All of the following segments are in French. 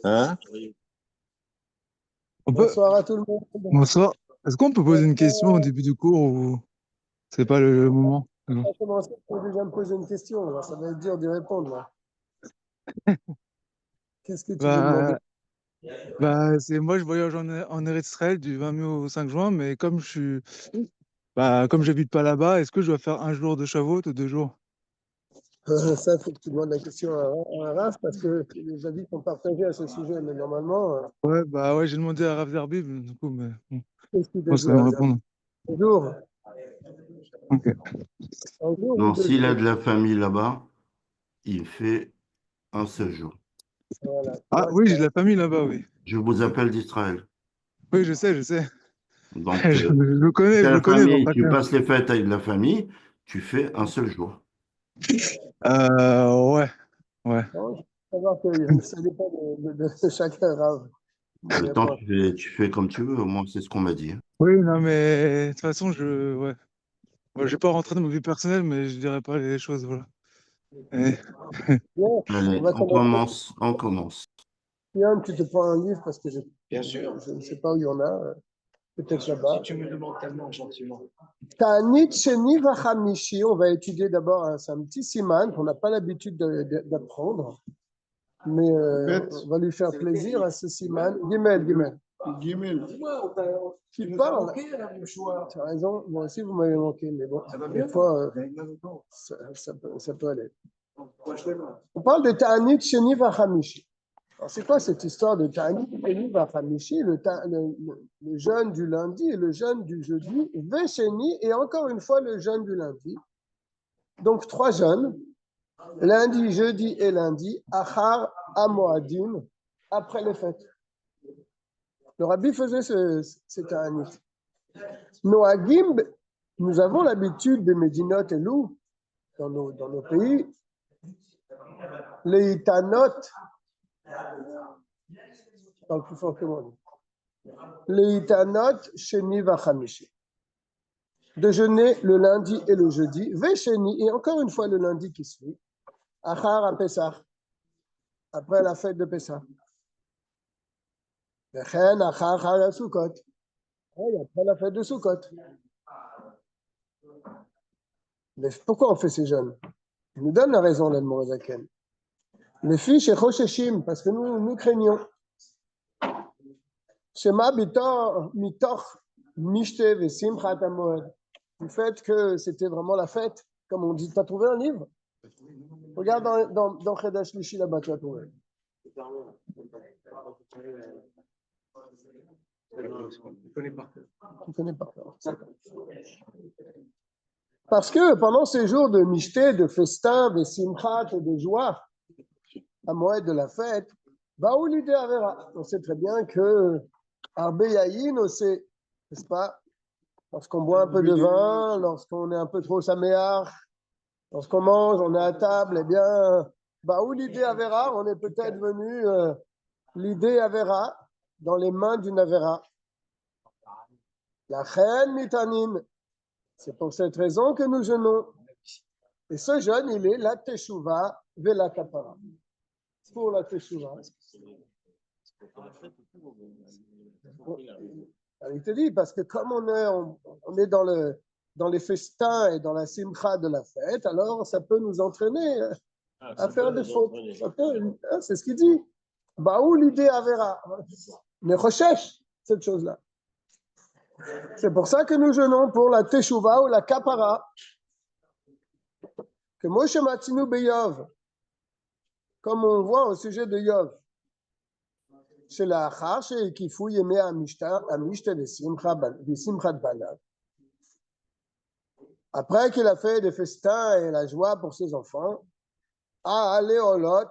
Hein? On peut... Bonsoir à tout le monde. Bonsoir. Est-ce qu'on peut poser une question au début du cours ou c'est pas le moment? On va commencer, tu peux déjà me poser une question. Alors, ça va être dur d'y répondre. Là. Qu'est-ce que tu veux demander? Bah, c'est moi, je voyage en Eretz Israël du 20 mai au 5 juin, mais comme j'habite pas là-bas, est-ce que je dois faire un jour de Shavuot ou 2 jours? Ça, il faut que tu demandes la question à Raph parce que les avis sont partagés à ce sujet. Mais normalement, Ouais, bah ouais, j'ai demandé à Rav Zerbib, du coup, mais bon, qu'est-ce qu'il te moi, dit ça va me à répondre. un jour? Ok. Un jour ou Non, deux s'il a jours? de la famille là-bas, il fait un seul jour. Voilà. Ah Toi, oui, j'ai de la famille là-bas, oui. Je vous appelle d'Israël. Oui, je sais, je sais. Donc, Je t'as le la connais, famille, votre tu frère. passes les fêtes avec la famille, tu fais un seul jour. Ouais, ouais. Non, je veux savoir que ça dépend de chacun, Raph. Il n'y Le a temps, pas. tu fais comme tu veux. Au moins, c'est ce qu'on m'a dit. Oui, non, mais de toute façon, ouais. Moi, je vais pas rentrer dans ma vie personnelle, mais je dirais pas les choses, voilà. Et- Bien, on Allez, va on commencer. commence, on commence. Yann, tu te prends un livre parce que je ne sais pas où il y en a. Peut-être là-bas. Si tu me demandes tellement gentiment. Ta'anit Sheni Vachamishi, on va étudier d'abord c'est un petit siman qu'on n'a pas l'habitude d'apprendre, mais on va lui faire plaisir à ce siman. Gimel, Gimel. Gimel. Tu parles. Tu as raison, moi aussi vous m'avez manqué, mais bon, des fois, ça peut aller. On parle de Ta'anit Sheni Vachamishi. Alors, c'est quoi cette histoire de Ta'anit Sheni Vachamishi, le jeûne du lundi et le jeûne du jeudi, Vesheni et encore une fois le jeûne du lundi. Donc 3 jeûnes, lundi, jeudi et lundi, Achar Amoadim, après les fêtes. Le rabbi faisait ce Ta'anit. Noagim, nous avons l'habitude des Médinot et Lou, dans nos pays, les Itanot, je parle plus fort que moi. Les Itanot, Sheni Vachamishi. De jeûner le lundi et le jeudi, Vesheni, et encore une fois le lundi qui suit, Achar à Pessah, après la fête de Pessah. Vechen Achar à Sukkot, et après la fête de Sukkot. Mais pourquoi on fait ces jeûnes? Il nous donne la raison, l'Admorazaken. Les filles chez Chosheshim, parce que nous craignons. Shema mitoch mishte vesimchat hamoed. Du fait que c'était vraiment la fête, comme on dit. Tu as trouvé un livre? Regarde dans Chedash Lishi là-bas, tu as trouvé. Tu connais pas. Parce que pendant ces jours de mishté, de festin, de simchat et de joie, à Moed de la fête, Baou l'idée Avera. On sait très bien que Arbe Yahin, n'est-ce pas? Lorsqu'on boit un peu de vin, lorsqu'on est un peu trop saméar, lorsqu'on mange, on est à table, eh bien, Baou l'idée Avera, on est peut-être venu l'idée Avera dans les mains d'une Avera. La reine mitanim. C'est pour cette raison que nous jeûnons. Et ce jeûne, il est la teshuva ve la kapara. Pour la teshuva. Il te dit, parce que comme on est dans les festins et dans la simcha de la fête, alors ça peut nous entraîner à faire des fautes. C'est ce qu'il dit. Baou l'idée avera. Mais recherche cette chose-là. C'est pour ça que nous jeûnons pour la teshuva ou la kapara. Que Moshe Matzinu Beyov, comme on voit au sujet de Yov, c'est la achar qui fouille aimer Amishta de Simchat Banav. Après qu'il a fait des festins et la joie pour ses enfants, à Léolot,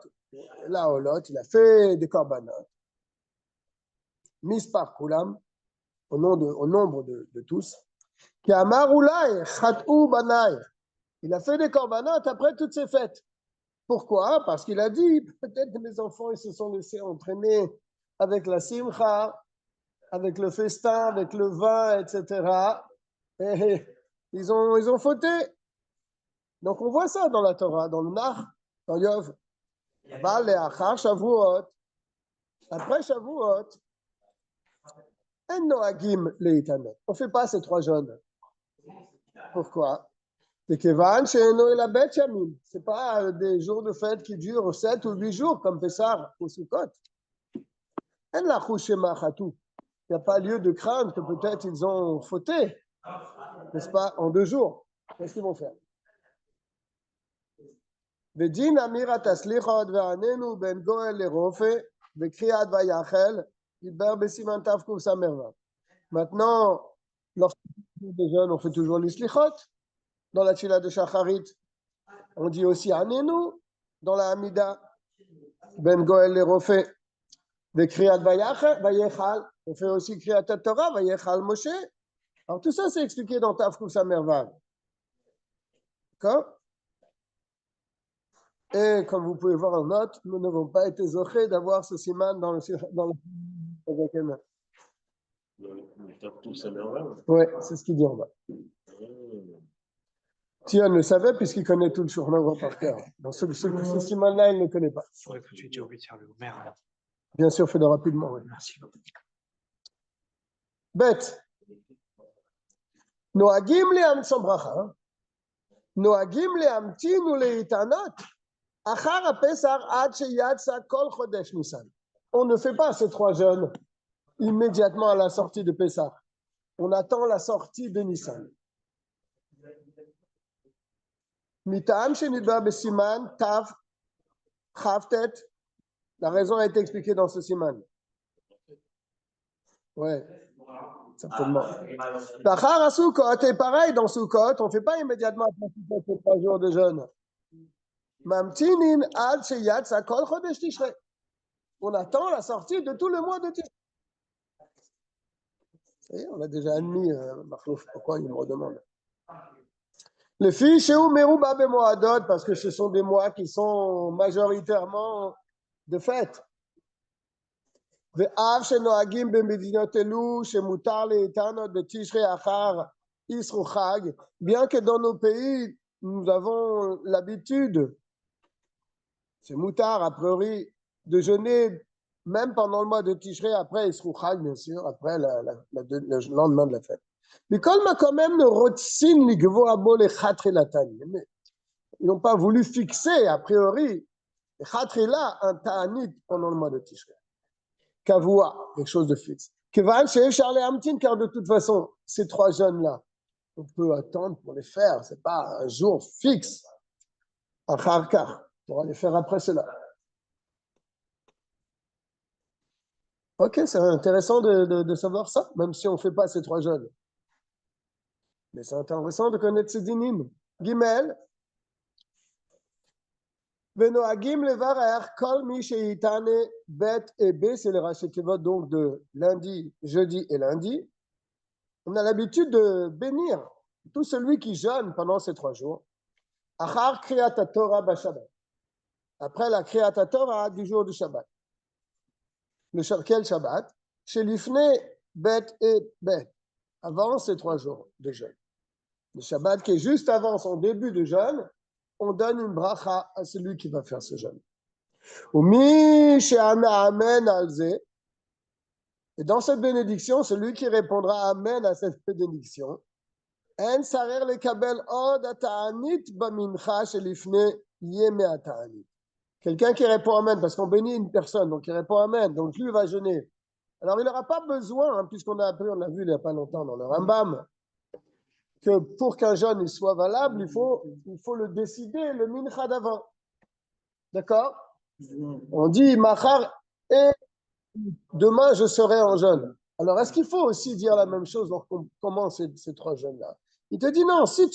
la Olot, il a fait des korbanot, mis par Kulam, au nombre de tous, qui a Maroulai, Chatou Banai. Il a fait des korbanot après toutes ces fêtes. Pourquoi? Parce qu'il a dit, peut-être que mes enfants ils se sont laissés entraîner avec la simcha, avec le festin, avec le vin, etc. Et ils ont fauté. Donc on voit ça dans la Torah, dans le Nach, dans Yov. Shavuot. Après Shavuot, on ne fait pas ces 3 jeûnes. Pourquoi? Ce n'est pas des jours de fête qui durent 7 ou 8 jours comme Pessah ou Sukkot. Il n'y a pas lieu de craindre que peut-être ils ont fauté, n'est-ce pas, en 2 jours. Qu'est-ce qu'ils vont faire? Maintenant, lorsqu'on fait des jeunes, on fait toujours les slichot. Dans la tchila de Shacharit, on dit aussi Anenu. Dans la Hamida, Ben Goel le Rofe, de Kriyat Vayechal, on fait aussi Kriyat Torah, Vayechal Moshe. Alors tout ça, c'est expliqué dans Tafkuf Samervav. D'accord? Et comme vous pouvez voir en note, nous n'avons pas été zochés d'avoir ce siman dans le oui, c'est ce qu'il dit en bas. Tion le savait puisqu'il connaît tout le Shulchan par cœur. Dans ce siman-là, il ne le connaît pas. Il faudrait que tu aies dit au faire le maire. Bien sûr, fais-le rapidement. Oui. Merci. Bête. Noagim le'amtson bracha. Noagim le'amtinu le'itanot. Achar ha'pesach ad sheyatsa kol chodesh Nisan. On ne fait pas ces 3 jeûnes immédiatement à la sortie de Pessah. On attend la sortie de Nissan. Mitam shenidba besiman tav chavtet. La raison a été expliquée dans ce siman. Ouais, certainement. Tachar à Sukkot, et pareil dans Sukkot, on ne fait pas immédiatement après ces 3 jours de jeûne. Mamtinin ad sheyatsa kol chodesh Tishrei. On attend la sortie de tout le mois de Tishrei. On a déjà admis, Marlouf, pourquoi il me redemande? Les filles chez Merouba Bemoadot, parce que ce sont des mois qui sont majoritairement de fête. Ve'av shenoagim b'medinot elu shemutar le'itanot b'tishrei achar isru chag. Bien que dans nos pays, nous avons l'habitude, c'est mutar a priori, de jeûner même pendant le mois de Tishrei, après Isru Chag, bien sûr, après le lendemain de la fête. Mais comme quand même ne rotsin ligvo abo le chatrelatani. Ils n'ont pas voulu fixer, a priori, le chatrela, un ta'anit pendant le mois de Tishrei. Kavua, quelque chose de fixe. Kevan chez Charles Amtin, car de toute façon, ces 3 jeunes-là, on peut attendre pour les faire, ce n'est pas un jour fixe. Un charkar, on va les faire après cela. Ok, c'est intéressant de savoir ça, même si on ne fait pas ces 3 jeûnes. Mais c'est intéressant de connaître ces dynimes. Gimel. Venoagim levarer kol mi sheitane bet et b, c'est le Rashi Tevot donc de lundi, jeudi et lundi. On a l'habitude de bénir tout celui qui jeûne pendant ces 3 jours. Achar kriyat Torah b'Shabbat. Après la kriyat Torah du jour du Shabbat. Quel Shabbat? Chez l'Ifne, Bet et Bet. Avant ces 3 jours de jeûne. Le Shabbat qui est juste avant son début de jeûne, on donne une bracha à celui qui va faire ce jeûne. Et dans cette bénédiction, celui qui répondra Amen à cette bénédiction, quelqu'un qui répond Amen, parce qu'on bénit une personne, donc il répond Amen, donc lui va jeûner. Alors il n'aura pas besoin, puisqu'on a appris, on a vu il n'y a pas longtemps dans le Rambam, que pour qu'un jeûne soit valable, il faut le décider, le mincha d'avant. D'accord? On dit Machar et demain je serai en jeûne. Alors est-ce qu'il faut aussi dire la même chose lorsqu'on commence ces 3 jeûnes-là? Il te dit non, si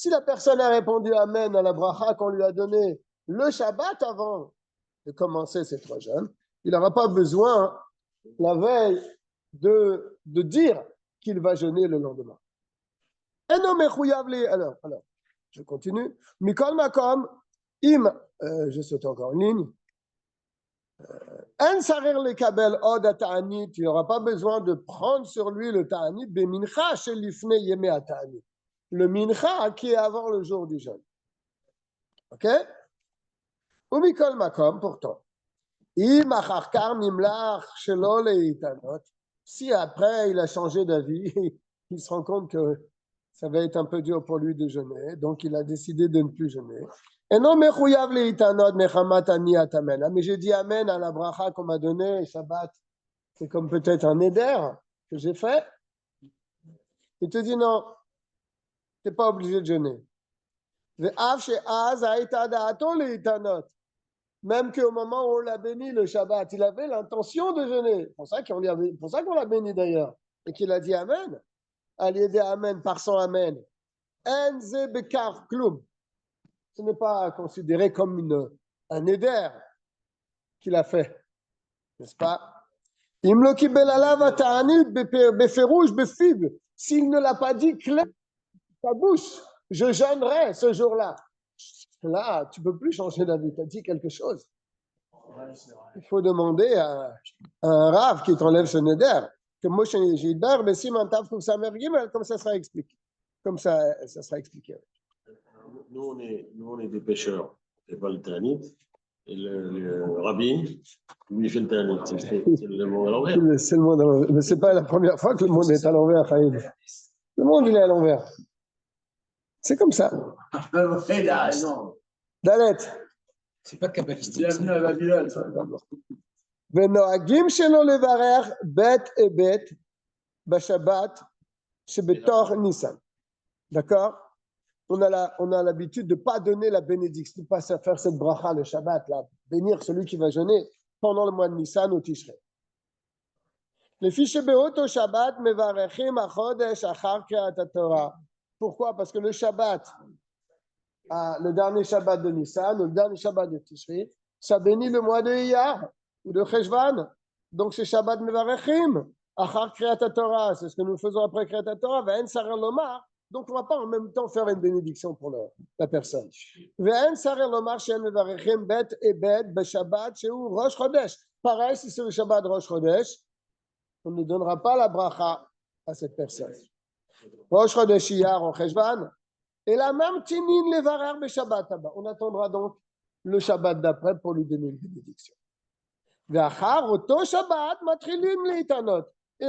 la personne a répondu Amen à la bracha qu'on lui a donnée le Shabbat avant de commencer ces 3 jeûnes, il n'aura pas besoin la veille de dire qu'il va jeûner le lendemain. Alors, je continue. Mikol Makom, je saute encore une ligne. Il n'aura pas besoin de prendre sur lui le ta'anit, bemincha chez l'ifne yeme ta'anit. Le mincha qui est avant le jour du jeûne. Ok? Ou Mikol Makom, pourtant. Si après il a changé d'avis, il se rend compte que ça va être un peu dur pour lui de jeûner, donc il a décidé de ne plus jeûner. Et non, mais j'ai dit amen à la bracha qu'on m'a donnée, Shabbat. C'est comme peut-être un éder que j'ai fait. Il te dit non, tu n'es pas obligé de jeûner. Même qu'au moment où on l'a béni le Shabbat, il avait l'intention de jeûner. C'est pour ça qu'on l'a béni d'ailleurs. Et qu'il a dit amen. Allez dire amen par son amen. Enze bekar klum. Ce n'est pas considéré comme un éder qu'il a fait. N'est-ce pas? S'il ne l'a pas dit clair ta bouche, je jeûnerai ce jour-là. Là, tu ne peux plus changer d'avis. Tu as dit quelque chose. Il faut demander à un rave qui t'enlève ce neder. Que Moshe Gilbert, mais si Mantav trouve sa mère Gimel, comme ça sera expliqué. Comme ça sera expliqué. Nous, on est des pêcheurs. On ne fait pas le Tanit. Et le rabbi, lui, il fait le Tanit. C'est le monde à l'envers. C'est le monde à l'envers. Mais ce n'est pas la première fois que le monde est à l'envers, Khaïd. Le monde, il est à l'envers. C'est comme ça. Il a raison. Dalet. C'est pas kabbalistique. Bienvenue à Babylone. ונוהגים שלא לברך בית בית בשבת שבתוך ניסן. D'accord? On a l'habitude de ne pas donner la bénédiction, de ne pas faire cette bracha le Shabbat, là, bénir celui qui va jeûner pendant le mois de Nissan au Tishrei. לפי שבאותו שבת מברכים החודש אחר קריאת התורה. Pourquoi? Parce que le Shabbat, le dernier Shabbat de Nissan, le dernier Shabbat de Tishrei, ça bénit le mois de Iyar ou de Cheshvan. Donc c'est Shabbat Mevarechim, Achar Kriyat Torah, c'est ce que nous faisons après Kriyat Torah, Ve'en Sarer Lomar. Donc on ne va pas en même temps faire une bénédiction pour la personne. Ve'en Sarer Lomar, Shen Mevarechim, Bet et Bet, Beshabbat, Sheu Rosh Chodesh. Pareil, si c'est le Shabbat Rosh Chodesh, on ne donnera pas la bracha à cette personne. Rosh Chodesh Iyar en Cheshvan. Et la même Tinin Levarer Beshabbat. On attendra donc le Shabbat d'après pour lui donner une bénédiction. Et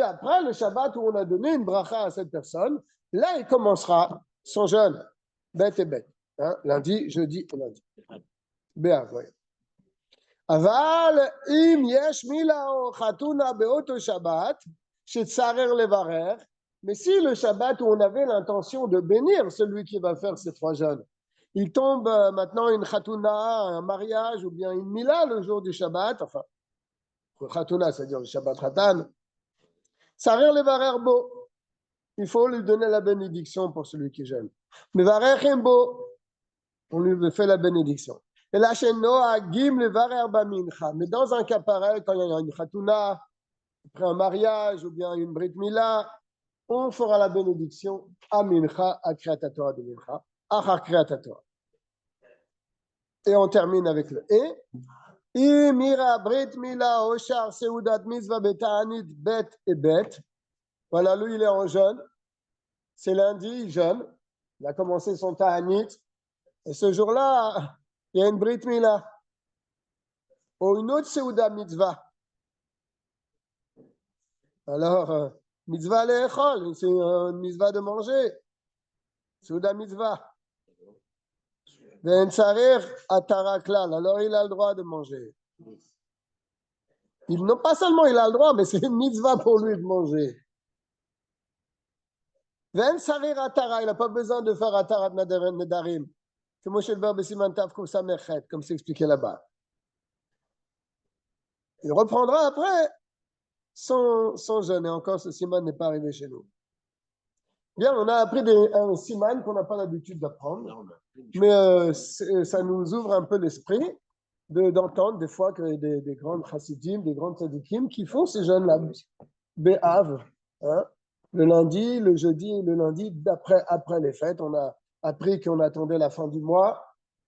après le Shabbat où on a donné une bracha à cette personne, là il commencera son jeûne. Bête et bête. Hein? Lundi, jeudi et lundi. Bien, voyez. אבל אם יש מילה או חתונה באותו שבת, שצרר לברך, mais si le Shabbat où on avait l'intention de bénir celui qui va faire ces 3 jeûnes, il tombe maintenant une Khatouna, un mariage ou bien une Mila le jour du Shabbat, enfin, le Khatouna, c'est-à-dire le Shabbat Khatan, Sarir le Varer Bo, il faut lui donner la bénédiction pour celui qui jeûne. Mais Varer Bo, on lui fait la bénédiction. Et la Shenoa Gim le Varer Bamincha, mais dans un cas pareil, quand il y a une Khatouna, après un mariage ou bien une Brit Mila, on fera la bénédiction à Mincha, à Kriyat Torah de Mincha, à Kriyat Torah. Et on termine avec le et. Imira Brit Mila Oshar Seudat Mitzvah Betanit Bet et Bet. Voilà, lui il est en jeûne. C'est lundi, il jeûne. Il a commencé son Ta'anit. Et ce jour-là, il y a une Brit Mila. Ou une autre Seudat Mitzvah. Alors, mitzvah le'echol, c'est une mitzvah de manger. Souda mitzvah. Ve'en sarir atara klal, alors il a le droit de manger. Non pas seulement il a le droit, mais c'est une mitzvah pour lui de manger. Ve'en sarir atara, il n'a pas besoin de faire atarat nedarim. C'est Moshe le verbe siman tav kuf samechet, comme c'est expliqué là-bas. Il reprendra après son jeûne, et encore ce siman n'est pas arrivé chez nous. Bien, on a appris un siman qu'on n'a pas l'habitude d'apprendre, mais ça nous ouvre un peu l'esprit d'entendre des fois que des grandes chassidim, des grandes tzadikim qui font ces jeûnes-là, Bé'av, hein, le lundi, le jeudi, le lundi, après les fêtes. On a appris qu'on attendait la fin du mois,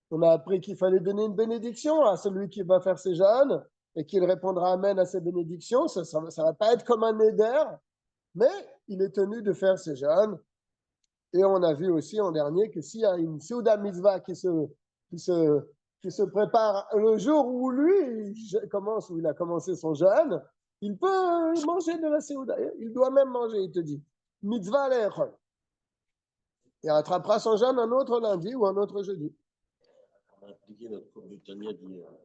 on a appris qu'il fallait donner une bénédiction à celui qui va faire ses jeûnes, et qu'il répondra amen à ses bénédictions. Ça ne va pas être comme un éder, mais il est tenu de faire ses jeûnes. Et on a vu aussi en dernier que s'il y a une Seuda Mitzvah qui se qui se prépare le jour où lui où il a commencé son jeûne, il peut manger de la Séouda. Il doit même manger, il te dit. Mitzvah le'echol. Il rattrapera son jeûne un autre lundi ou un autre jeudi. On a appliqué notre cours de Tania d'hier. Le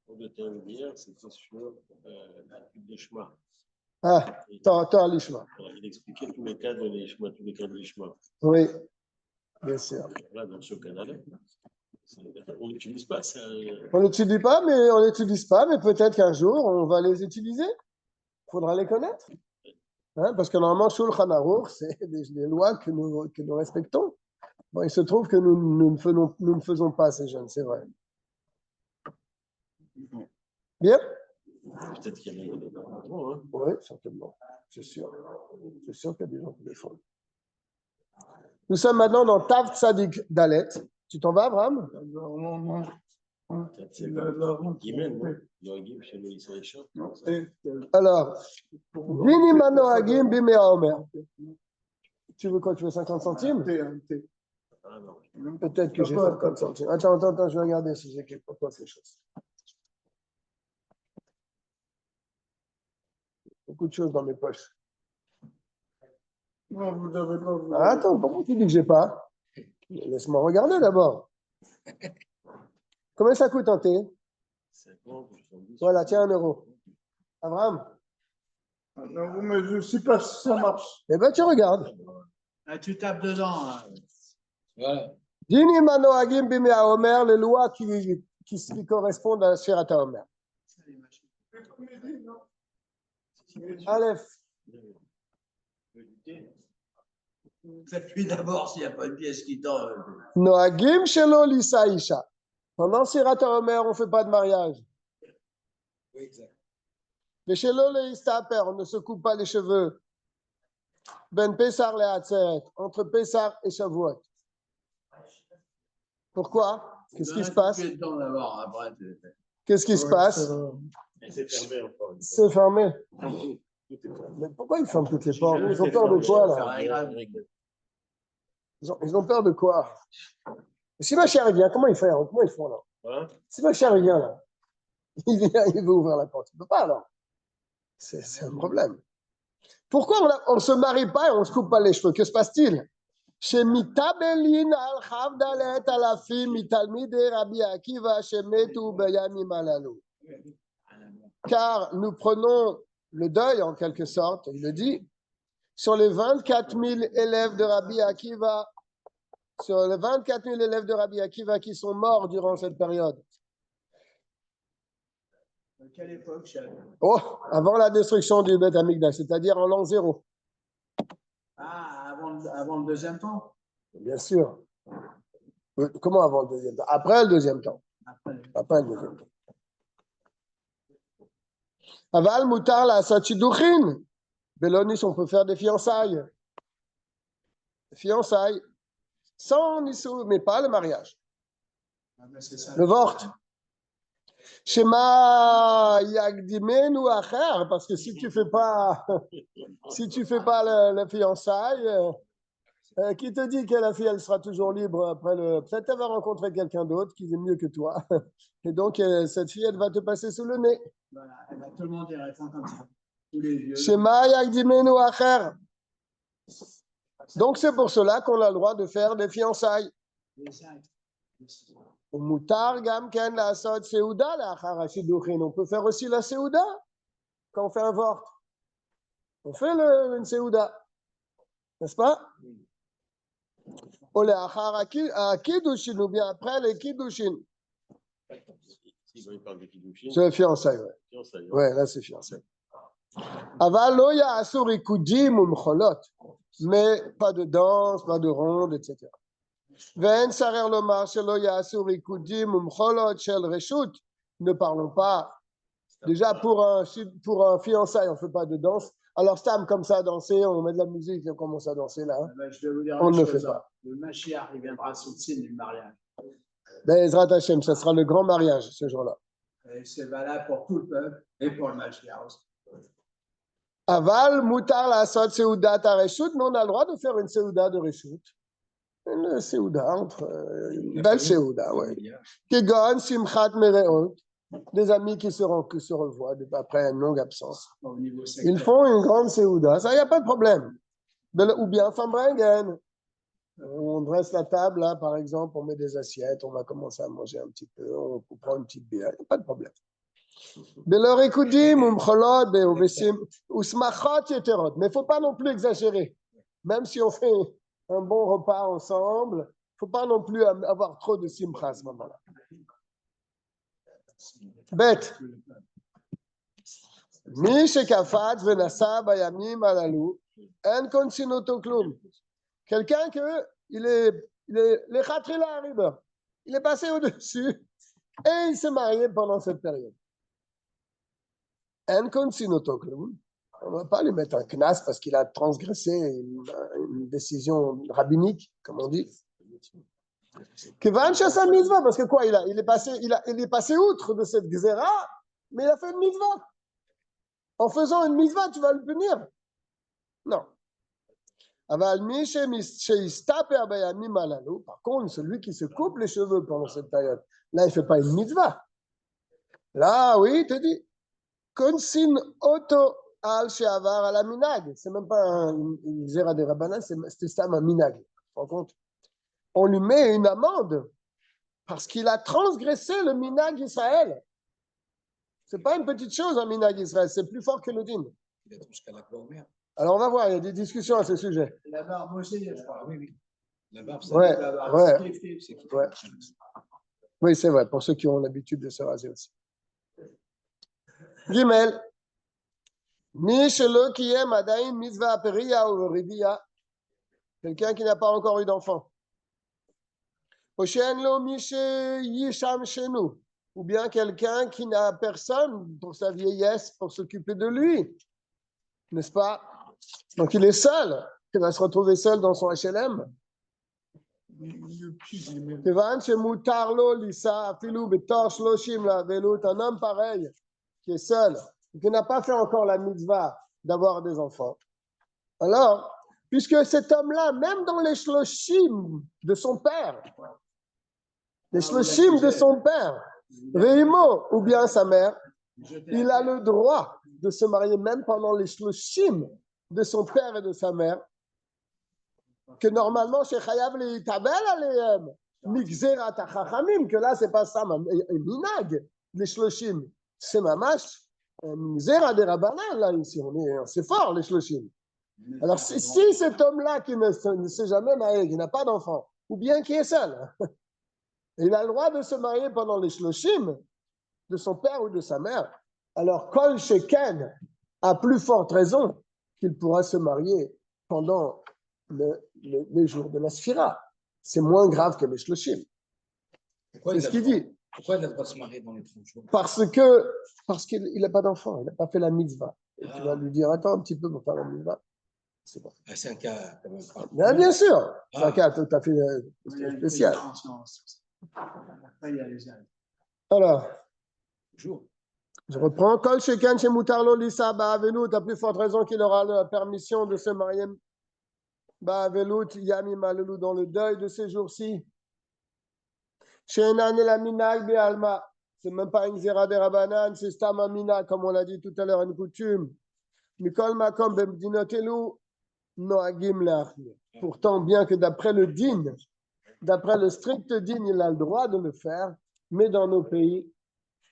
cours de Tania d'hier, c'était sur l'étude des Shema. Ah, Torah l'Ishma. Il expliquait tous les cas de l'Ishma, tous les cas de l'Ishma. Oui, bien sûr. Là, dans ce cas-là, on n'utilise pas ça. On n'étudie pas, mais on n'utilise pas, mais peut-être qu'un jour, on va les utiliser. Il faudra les connaître. Hein, parce que normalement, Shulchan Aruch, c'est des lois que nous respectons. Bon, il se trouve que nous ne faisons pas ces jeunes, c'est vrai. Bien? Peut-être qu'il y a des gens, hein. Oui, certainement. C'est sûr. C'est sûr qu'il y a des gens qui le font. Nous sommes maintenant dans Tav Tzadik Dalet. Tu t'en vas, Abraham? Non. C'est le Guimel, non? Il y a un Guim chez nous, Israël. Alors, Dini Manoagim Bimea Omer. Tu veux quoi? Tu veux 50 centimes? Ah non. Peut-être que j'ai 50 centimes. Attends, je vais regarder si j'ai quelque chose. Ces choses. Beaucoup de choses dans mes poches. Non, vous avez pas. Attends, pourquoi tu dis que j'ai pas? Laisse-moi regarder d'abord. Combien ça coûte un thé? 50, 70. Voilà, tiens, 1 euro. Abraham? Non, mais je ne sais pas si ça marche. Eh bien, tu regardes. Ah, tu tapes dedans. Hein. Voilà. Dini Manoagim Bimea Omer, les lois qui correspondent à Shirata Omer. Aleph. Faites-lui d'abord s'il n'y a pas une pièce qui tombe. Noagim Shelo Lisa Isha. Pendant Shirata Omer, on ne fait pas de mariage. Oui, exact. Les Shelo le Istaper, on ne se coupe pas les cheveux. Ben Pessar le Hatzeret, entre Pessar et Shavuot. Pourquoi? Qu'est-ce qui se passe? Qu'est-ce qui se passe? C'est fermé encore. C'est fermé. Mais pourquoi ils ferment toutes les portes? Ils ont peur de quoi, là? Ils ont peur de quoi? Si ma chère vient, comment ils font? Comment ils font, là? Hein? Si ma chère vient, là, il veut ouvrir la porte. Il ne peut pas, alors. C'est un problème. Pourquoi on ne se marie pas et on ne se coupe pas les cheveux? Que se passe-t-il? Chez Mitabelin al-Chavdalet al-Afim mitalmide Rabbi Akiva shemetu beyamim alalu. Car nous prenons le deuil, en quelque sorte, il le dit, sur les 24 000 élèves de Rabbi Akiva, sur les 24 000 élèves de Rabbi Akiva qui sont morts durant cette période. À quelle époque, Charles? Oh, avant la destruction du Beth Amikdash, c'est-à-dire en l'an 0. Ah, avant le deuxième temps? Bien sûr. Comment avant le deuxième temps? Après le deuxième temps. Après le deuxième temps. Aval mutar la sachiduchin. Bélonis, on peut faire des fiançailles. Des fiançailles. Sans nissou, mais pas le mariage. Ah, ben c'est ça. Le vort. Shema yagdimenu acher, parce que si tu fais pas le fiançailles, qui te dit que la fille elle sera toujours libre après le. Peut-être elle va rencontrer quelqu'un d'autre qui est mieux que toi, et donc cette fille elle va te passer sous le nez. Voilà, elle va tout le monde y répondre comme ça. Tous les vieux. Shema yagdimenu acher. Donc c'est pour cela qu'on a le droit de faire des fiançailles. On peut faire aussi la Séouda quand on fait un vort. On fait une Séouda, n'est-ce pas? Ou bien après les Kiddushin. C'est le fiançailles, oui. Oui, là c'est fiançailles. Mais pas de danse, pas de ronde, etc. Ne parlons pas. Déjà, pour un fiançailles, on ne fait pas de danse. Alors, Stam, comme ça, danser, on met de la musique, on commence à danser là. Ben, je vais vous dire On une ne chose, fait pas. Le Mashiach, il viendra sous le signe du mariage. Bezrat Hashem, ça sera le grand mariage ce jour-là. Et c'est valable pour tout le peuple et pour le Mashiach aussi. Aval, mutar la sot seudat à Reshut, mais on a le droit de faire une seuda de Reshut. Le Seouda, belle Seouda, ouais. Kegon, Simchat Mereot, des amis qui se revoient après une longue absence. Ils font une grande Seouda, ça, il n'y a pas de problème. Ou bien Fambringen. On dresse la table, là, par exemple, on met des assiettes, on va commencer à manger un petit peu, on prend une petite bière, pas de problème. Mais il ne faut pas non plus exagérer. Même si on fait un bon repas ensemble, il ne faut pas non plus avoir trop de simcha à ce moment-là. Bête. Mi shekafat venasa bayamim alalu en konsinuto klum. Quelqu'un que il est passé au-dessus et il s'est marié pendant cette période. En konsinuto klum. On ne va pas lui mettre un knas parce qu'il a transgressé une décision rabbinique, comme on dit. Parce que quoi, il est passé outre de cette gzera, mais il a fait une mitzvah. En faisant une mitzvah, tu vas le punir. Non. Par contre, celui qui se coupe les cheveux pendant cette période, là, il ne fait pas une mitzvah. Là, oui, il te dit, konsin auto al she'avar al minag. C'est même pas une zera de Rabbanan, c'est ça un minag. Tu te rends compte? On lui met une amende parce qu'il a transgressé le minag Israël. C'est pas une petite chose, un minag Israël, c'est plus fort que le din. Alors on va voir, il y a des discussions à ce sujet. La barbe aussi, je crois. Oui. La barbe, c'est Ouais, la barbe. ouais. Ouais. Oui, c'est vrai, pour ceux qui ont l'habitude de se raser aussi. Gimel. Quelqu'un qui n'a pas encore eu d'enfant. Ou bien quelqu'un qui n'a personne pour sa vieillesse, pour s'occuper de lui. N'est-ce pas? Donc il est seul. Il va se retrouver seul dans son HLM. Un homme pareil, qui est seul, qui n'a pas fait encore la mitzvah d'avoir des enfants. Alors, puisque cet homme-là, même dans les shloshim de son père, les shloshim de son père, Réimo ou bien sa mère, il a le droit de se marier même pendant les shloshim de son père et de sa mère, que normalement, chez Chayav le Tabel Aleem, Mixerat HaChachamim, que là, c'est pas ça, minag, les shloshim, c'est mamash, Mixerat de Rabbanan, là, ici, c'est fort, les shloshim. Alors, si cet homme-là qui ne s'est jamais marié, qui n'a pas d'enfant, ou bien qui est seul, il a le droit de se marier pendant les shloshim de son père ou de sa mère, alors Kol Sheken a plus forte raison qu'il pourra se marier pendant les jours de la Sphira. C'est moins grave que les shloshim. C'est ce qu'il dit. Pourquoi il ne doit pas se marier dans les 30 jours? Parce qu'il n'a pas d'enfant, il n'a pas fait la mitzvah. Et tu vas lui dire, attends un petit peu pour faire la mitzvah. C'est bon. C'est un cas quand même pas. Bien sûr, c'est un cas tout à fait spécial. Alors, je reprends. Kol Sheken chez Moutarlo Lisa Ba'avelut, tu as plus forte raison qu'il aura la permission de se marier Ba'avelut Yami Malelu dans le deuil de ces jours-ci. Chez Enan et la Minag Be'alma, c'est même pas une Zera de Rabbanan, c'est Stam Amina, comme on l'a dit tout à l'heure, une coutume. Mikol Makom Bemdinotelu Noagim Le'achmir. Pourtant, bien que d'après le din, d'après le strict din, il a le droit de le faire, mais dans nos pays,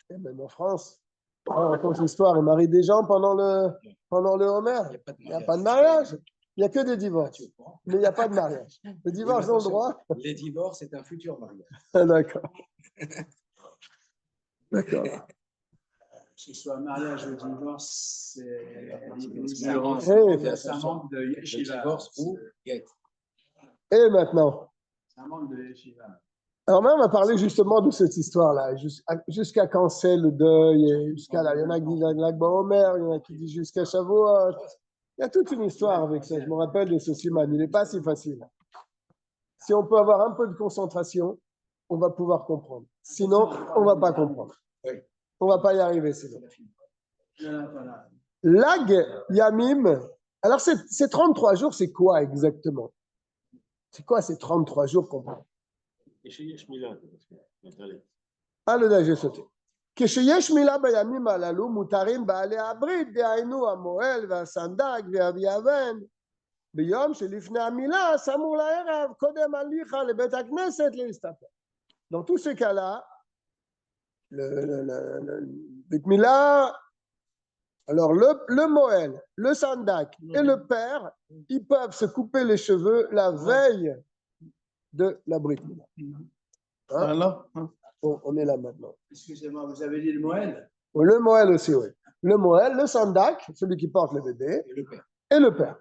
et même en France, on raconte l'histoire, il marie des gens pendant le Homer. Il n'y a pas de mariage. Il n'y a que des divorces. Mais il n'y a pas de mariage. Les divorces ont le droit. Les divorces, c'est un futur mariage. D'accord. D'accord. Que ce soit un mariage ou un divorce, c'est un manque de yeshiva. Divorce ou get. Et maintenant, C'est un manque de yeshiva. alors même on va parler justement de cette histoire-là, jusqu'à quand c'est le deuil, et jusqu'à là. Il y en a qui disent Lag BaOmer, il y en a qui disent jusqu'à Shavuot. Il y a toute une histoire avec ça. Je me rappelle de ce siman. Il n'est pas si facile. Si on peut avoir un peu de concentration, on va pouvoir comprendre. Sinon, on ne va pas comprendre. On ne va pas y arriver sinon. Lag Yamim. Alors, ces 33 jours, c'est quoi exactement? C'est quoi ces 33 jours qu'on parle? Et chez Yeshmila, Ah, le j'ai sauté. כשיש מילה בימים הללו, מותרים בעלי הברית, דהיינו המוהל והסנדק והאביאבן, ביום שלפני המילה, סמור לערב, קודם הליכה לבית הכנסת להסתפר. Dans tous ces cas-là, le Brit Mila, alors le Moël, le Sandak et le père, ils peuvent se couper les cheveux la veille de la Brit Mila. Alors, On est là maintenant. Excusez-moi, vous avez dit le Moël? Le Moël aussi, oui. Le Moël, le Sandak, celui qui porte le bébé, et le père.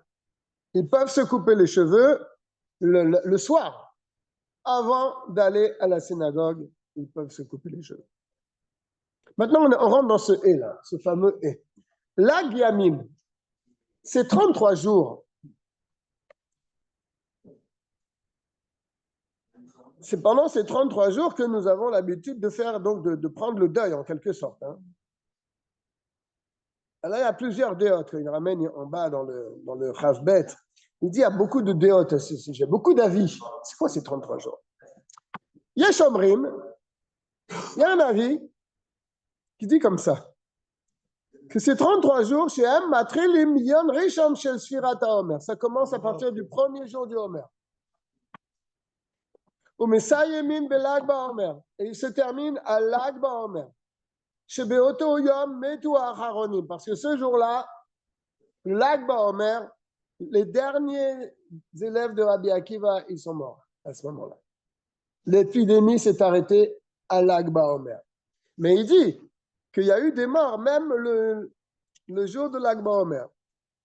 Ils peuvent se couper les cheveux le soir, avant d'aller à la synagogue. Ils peuvent se couper les cheveux. Maintenant, on rentre dans ce « et » là, ce fameux « et ». L'Ag Yamim, c'est 33 jours. C'est pendant ces 33 jours que nous avons l'habitude de faire, donc de prendre le deuil en quelque sorte. Hein. Alors, il y a plusieurs déotes qu'il ramène en bas dans le Chavbet. Il dit il y a beaucoup de déotes à ce sujet, beaucoup d'avis. C'est quoi ces 33 jours? Yesh Omrim, il y a un avis qui dit comme ça, que ces 33 jours, chez M, Matrilim Yom Rishon Shel Sfirat HaOmer. Ça commence à partir du premier jour du Homer. Et il se termine à Lag BaOmer. Parce que ce jour-là, le Lag BaOmer, les derniers élèves de Rabbi Akiva, ils sont morts à ce moment-là. L'épidémie s'est arrêtée à Lag BaOmer. Mais il dit qu'il y a eu des morts, même le jour de Lag BaOmer.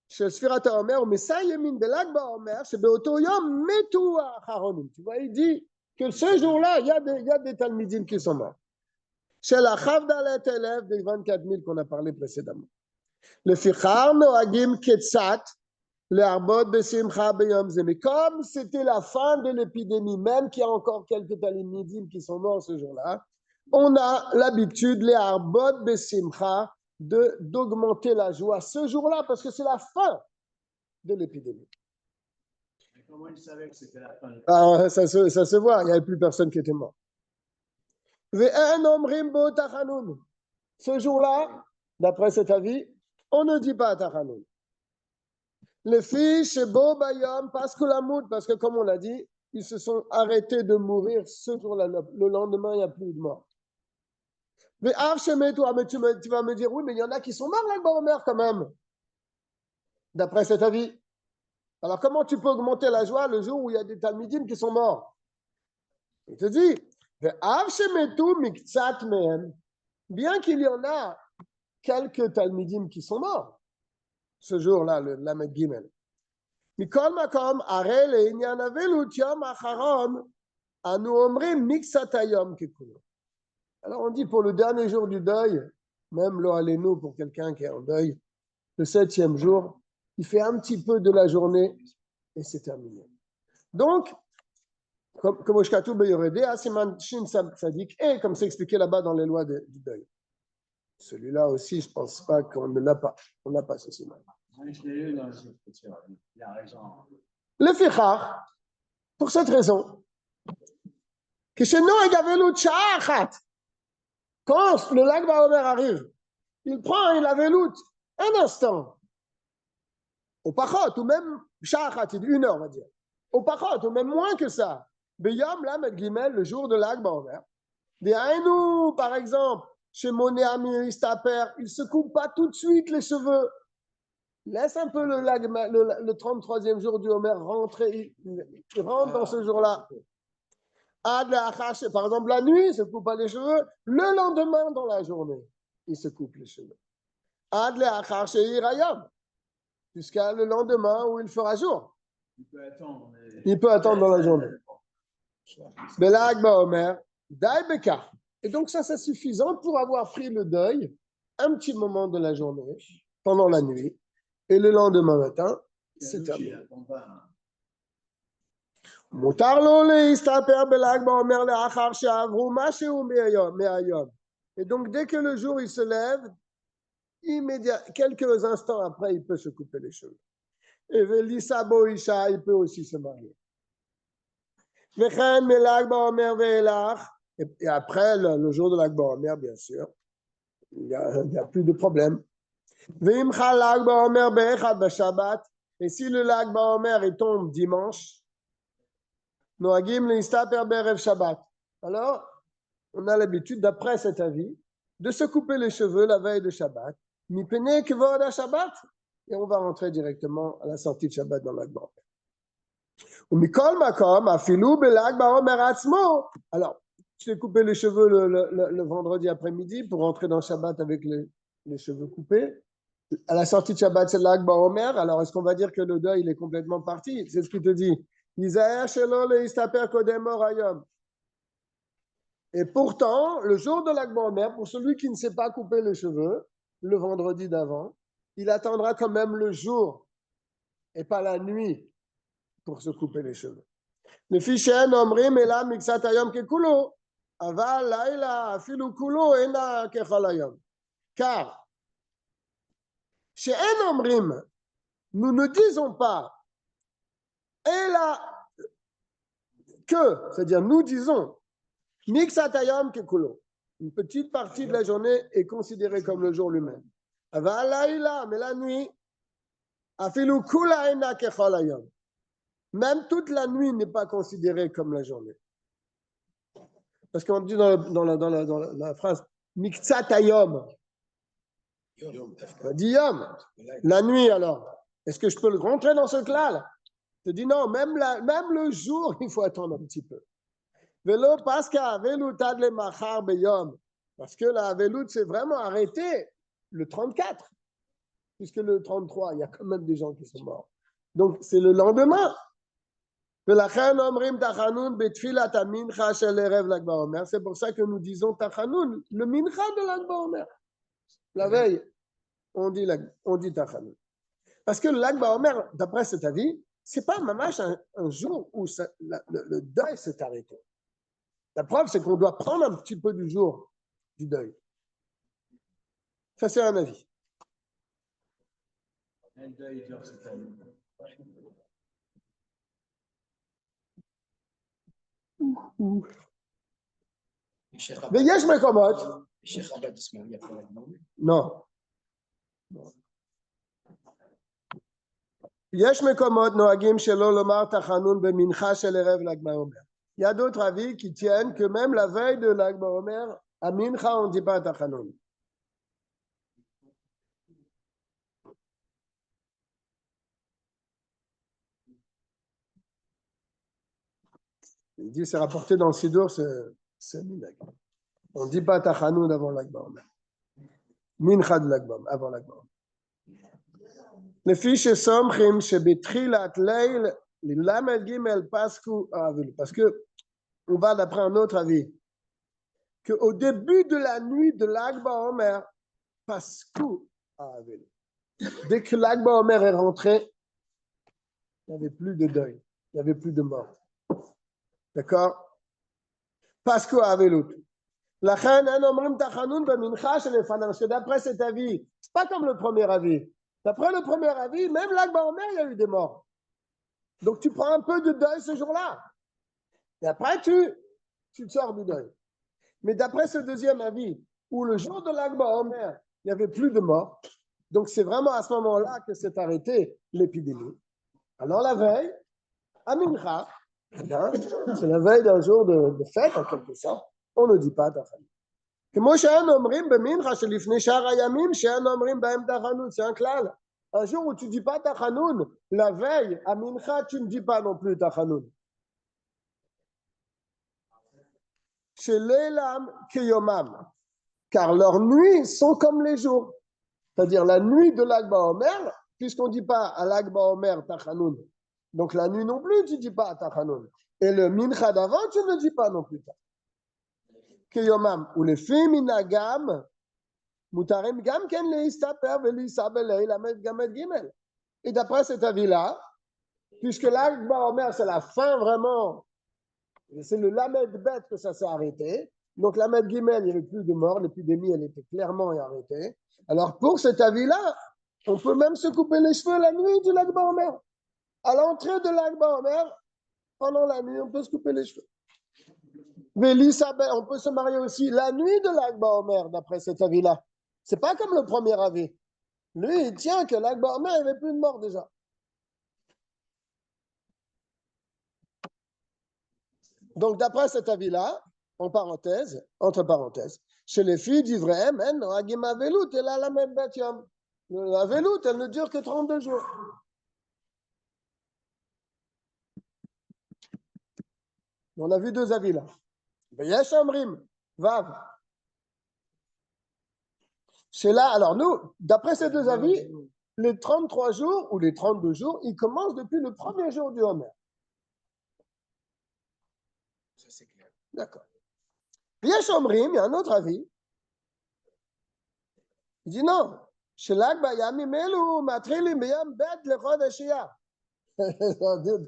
Chez Sfirat HaOmer, mais ça, Yemin de Lag BaOmer, c'est Beoto Yom Metu Acharonim. Tu vois, il dit que ce jour-là, il y a des Talmidim qui sont morts. Chez la Chavdalet élève des 24 000 qu'on a parlé précédemment. Le Fichar Noagim Ketzat, le Arbot Besimcha Beyom Ze. Mais comme c'était la fin de l'épidémie, même qu'il y a encore quelques Talmidim qui sont morts ce jour-là, on a l'habitude, les Arbot Besimcha, d'augmenter la joie ce jour-là, parce que c'est la fin de l'épidémie. Comment il savait que c'était la fin? Ah, ça se voit, il n'y avait plus personne qui était mort. Ce jour-là, d'après cet avis, on ne dit pas Tachanun. Les filles chez Bo Bayom, parce que comme on l'a dit, ils se sont arrêtés de mourir ce jour-là. Le lendemain, il n'y a plus de mort. Mais tu vas me dire, oui, mais il y en a qui sont morts, là, le quand même. D'après cet avis. Alors, comment tu peux augmenter la joie le jour où il y a des Talmidim qui sont morts? Il te dit, bien qu'il y en a quelques Talmidim qui sont morts, ce jour-là, le Lamed Gimel. Mikol Makom, Are le Inyan Avelut Yom Acharon, Anu Omrim Miksatayom Kekulo. Alors, on dit pour le dernier jour du deuil, même lo alenu pour quelqu'un qui est en deuil, le 7e jour, il fait un petit peu de la journée et c'est terminé. Donc, comme Oshkatu Beyorede, Asiman Shin Sadik, et comme c'est expliqué là-bas dans les lois du deuil. Celui-là aussi, je ne pense pas qu'on ne l'a pas. On n'a pas ce siman. Il a raison. Le Fichar, pour cette raison, que chez nous, quand le Lag BaOmer arrive, il prend un Avelut un instant, au Pachot, ou même Sha'achat, 1 heure, on va dire, au Pachot, ou même moins que ça, Beyam Lamed Gimel, le jour de Lag BaOmer, des Haïnou, par exemple, chez Moné Amir Istaper, il ne se coupe pas tout de suite les cheveux. Laisse un peu le 33e jour du Homer rentrer, il rentre dans ce jour-là. Par exemple, la nuit, il ne se coupe pas les cheveux. Le lendemain, dans la journée, il se coupe les cheveux. Jusqu'à le lendemain où il fera jour. Il peut attendre dans la journée. Et donc, ça, c'est suffisant pour avoir pris le deuil un petit moment de la journée, pendant la nuit, et le lendemain matin, c'est terminé. Et donc, dès que le jour il se lève, quelques instants après, il peut se couper les cheveux. Et Velisabo Isha, il peut aussi se marier. Vechen melag ba'omer ve'elach. Et après, le jour de Lag BaOmer, bien sûr, il n'y a plus de problème. Ve'imcha Lag BaOmer be'echad b'Shabbat. Et si le Lag BaOmer il tombe dimanche, noagim leistaper be'erev Shabbat. Alors, on a l'habitude, d'après cet avis, de se couper les cheveux la veille de Shabbat. Mipene kevod Shabbat. Et on va rentrer directement à la sortie de Shabbat dans Lag BaOmer. Umikol makom afilu be'Lag BaOmer atzmo. Alors, tu t'es coupé les cheveux le vendredi après-midi pour rentrer dans Shabbat avec les cheveux coupés. À la sortie de Shabbat, c'est Lag BaOmer. Alors, est-ce qu'on va dire que le deuil il est complètement parti? C'est ce qu'il te dit. Et pourtant, le jour de Lag BaOmer, pour celui qui ne s'est pas coupé les cheveux, le vendredi d'avant, il attendra quand même le jour et pas la nuit pour se couper les cheveux. Le fichen omrim ela miksat hayom kekulo. Aval laila afilu kulo ena kechol hayom. Car chez un omrim, nous ne disons pas ela que, c'est-à-dire nous disons miksat hayom kekulo. Une petite partie de la journée est considérée comme le jour lui-même. Aval laila, mais la nuit, afilu kula ena kechol hayom. Même toute la nuit n'est pas considérée comme la journée. Parce qu'on dit dans la phrase Miktsat Hayom. On dit Yom. La nuit alors. Est-ce que je peux le rentrer dans ce clal? Je te dis non, même le jour, il faut attendre un petit peu. Velo Pasca, Velut Adle Machar Beyom. Parce que la Velut s'est vraiment arrêtée le 34. Puisque le 33, il y a quand même des gens qui sont morts. Donc c'est le lendemain. C'est pour ça que nous disons Tachanoun, le mincha de Lag BaOmer. La veille, on dit Tachanoun. Parce que le Lag BaOmer, d'après cet avis, c'est pas mamash un jour où le deuil s'est arrêté. La preuve, c'est qu'on doit prendre un petit peu du jour du deuil. Ça, c'est un avis. Le deuil dure cette année. ויש מקומות, לא, יש מקומות נוהגים שלא לומר תחנון במנחה של ערב ל"ג בעומר. Il y a d'autres avis qui tiennent que même la veille de Lag BaOmer, à Mincha, on ne dit pas tachanoun. Il dit, c'est rapporté dans le Sidour, c'est minhag. On ne dit pas tachanoun avant Lag BaOmer. Mincha de Lag BaOmer, avant Lag BaOmer. לפי שסומכים שבתחילת ליל ללמד ג' פסקו האבלו. Parce que on va d'après un autre avis qu'au début de la nuit de Lag BaOmer, pasku האבלו. Dès que Lag BaOmer est rentré, il n'y avait plus de deuil, il n'y avait plus de mort. D'accord? Pasku האבלות. לכן אין אומרים תחנון במנחה שלפניו, parce que d'après cet avis, c'est pas comme le premier avis. D'après le premier avis, même Lag BaOmer, il y a eu des morts. Donc tu prends un peu de deuil ce jour-là. Et après, tu te sors du deuil. Mais d'après ce deuxième avis, où le jour de Lag BaOmer, il n'y avait plus de morts, donc c'est vraiment à ce moment-là que s'est arrêtée l'épidémie. Alors la veille, à Mincha, c'est la veille d'un jour de fête en quelque sorte, on ne dit pas tachanoun. כמו שאין אומרים במנחה שלפני שאר הימים שאין אומרים בהם תחנון, c'est un klal. Un jour où tu ne dis pas tachanoun, la veille à Mincha, tu ne dis pas non plus tachanoun. Chez Leilam Keyomam, car leurs nuits sont comme les jours. C'est-à-dire la nuit de Lag BaOmer, puisqu'on ne dit pas à Lag BaOmer tachanoun. Donc la nuit non plus, tu ne dis pas tachanoun. Et le Mincha d'avant, tu ne dis pas non plus tachanoun. כיומם, ולפי מנהגם, מותרים גם כן להסתפר ולהישא בליל למד גם את ג'. Et d'après cet avis-là, puisque Lag BaOmer, c'est la fin vraiment, c'est le Lamed Bet que ça s'est arrêté, donc Lamed Gimel, il n'y avait plus de mort, l'épidémie, elle était clairement arrêtée. Alors pour cet avis-là, on peut même se couper les cheveux la nuit du Lag BaOmer. À l'entrée de Lag BaOmer, pendant la nuit, on peut se couper les cheveux. Vélisabeth, on peut se marier aussi la nuit de Lag BaOmer, d'après cet avis-là. C'est pas comme le premier avis. Lui, il tient que Lag BaOmer, il n'y avait plus de mort déjà. Donc, d'après cet avis-là, en parenthèse, entre parenthèses, chez les filles d'Ivraim, la veloute, elle ne dure que 32 jours. On a vu deux avis là. Yesh Amrim, Vav. C'est là, alors nous, d'après ces deux avis, les 33 jours ou les 32 jours, ils commencent depuis le premier jour du Homer. Ça, c'est clair. D'accord. Yesh Amrim, il y a un autre avis. Il dit non. C'est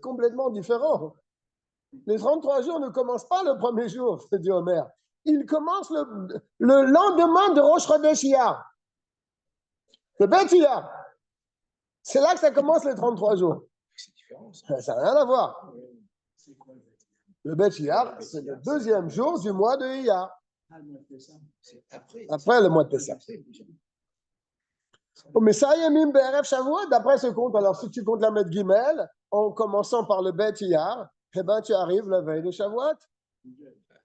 complètement différent. Les 33 jours ne commencent pas le premier jour, dit Homer. Ils commencent le lendemain de Rosh Chodesh Iyar. Le Bet Iyar. C'est là que ça commence les 33 jours. C'est différent. Ça. Ça n'a rien à voir. Le Bet Iyar, c'est le deuxième jour du mois de Iyar. C'est après. Après le mois de Pessah. Mais ça y est, Mim BRF Shavuot, d'après ce compte, alors si tu comptes la Met Gimel, en commençant par le Bet Iyar, eh ben tu arrives la veille de Shavuot.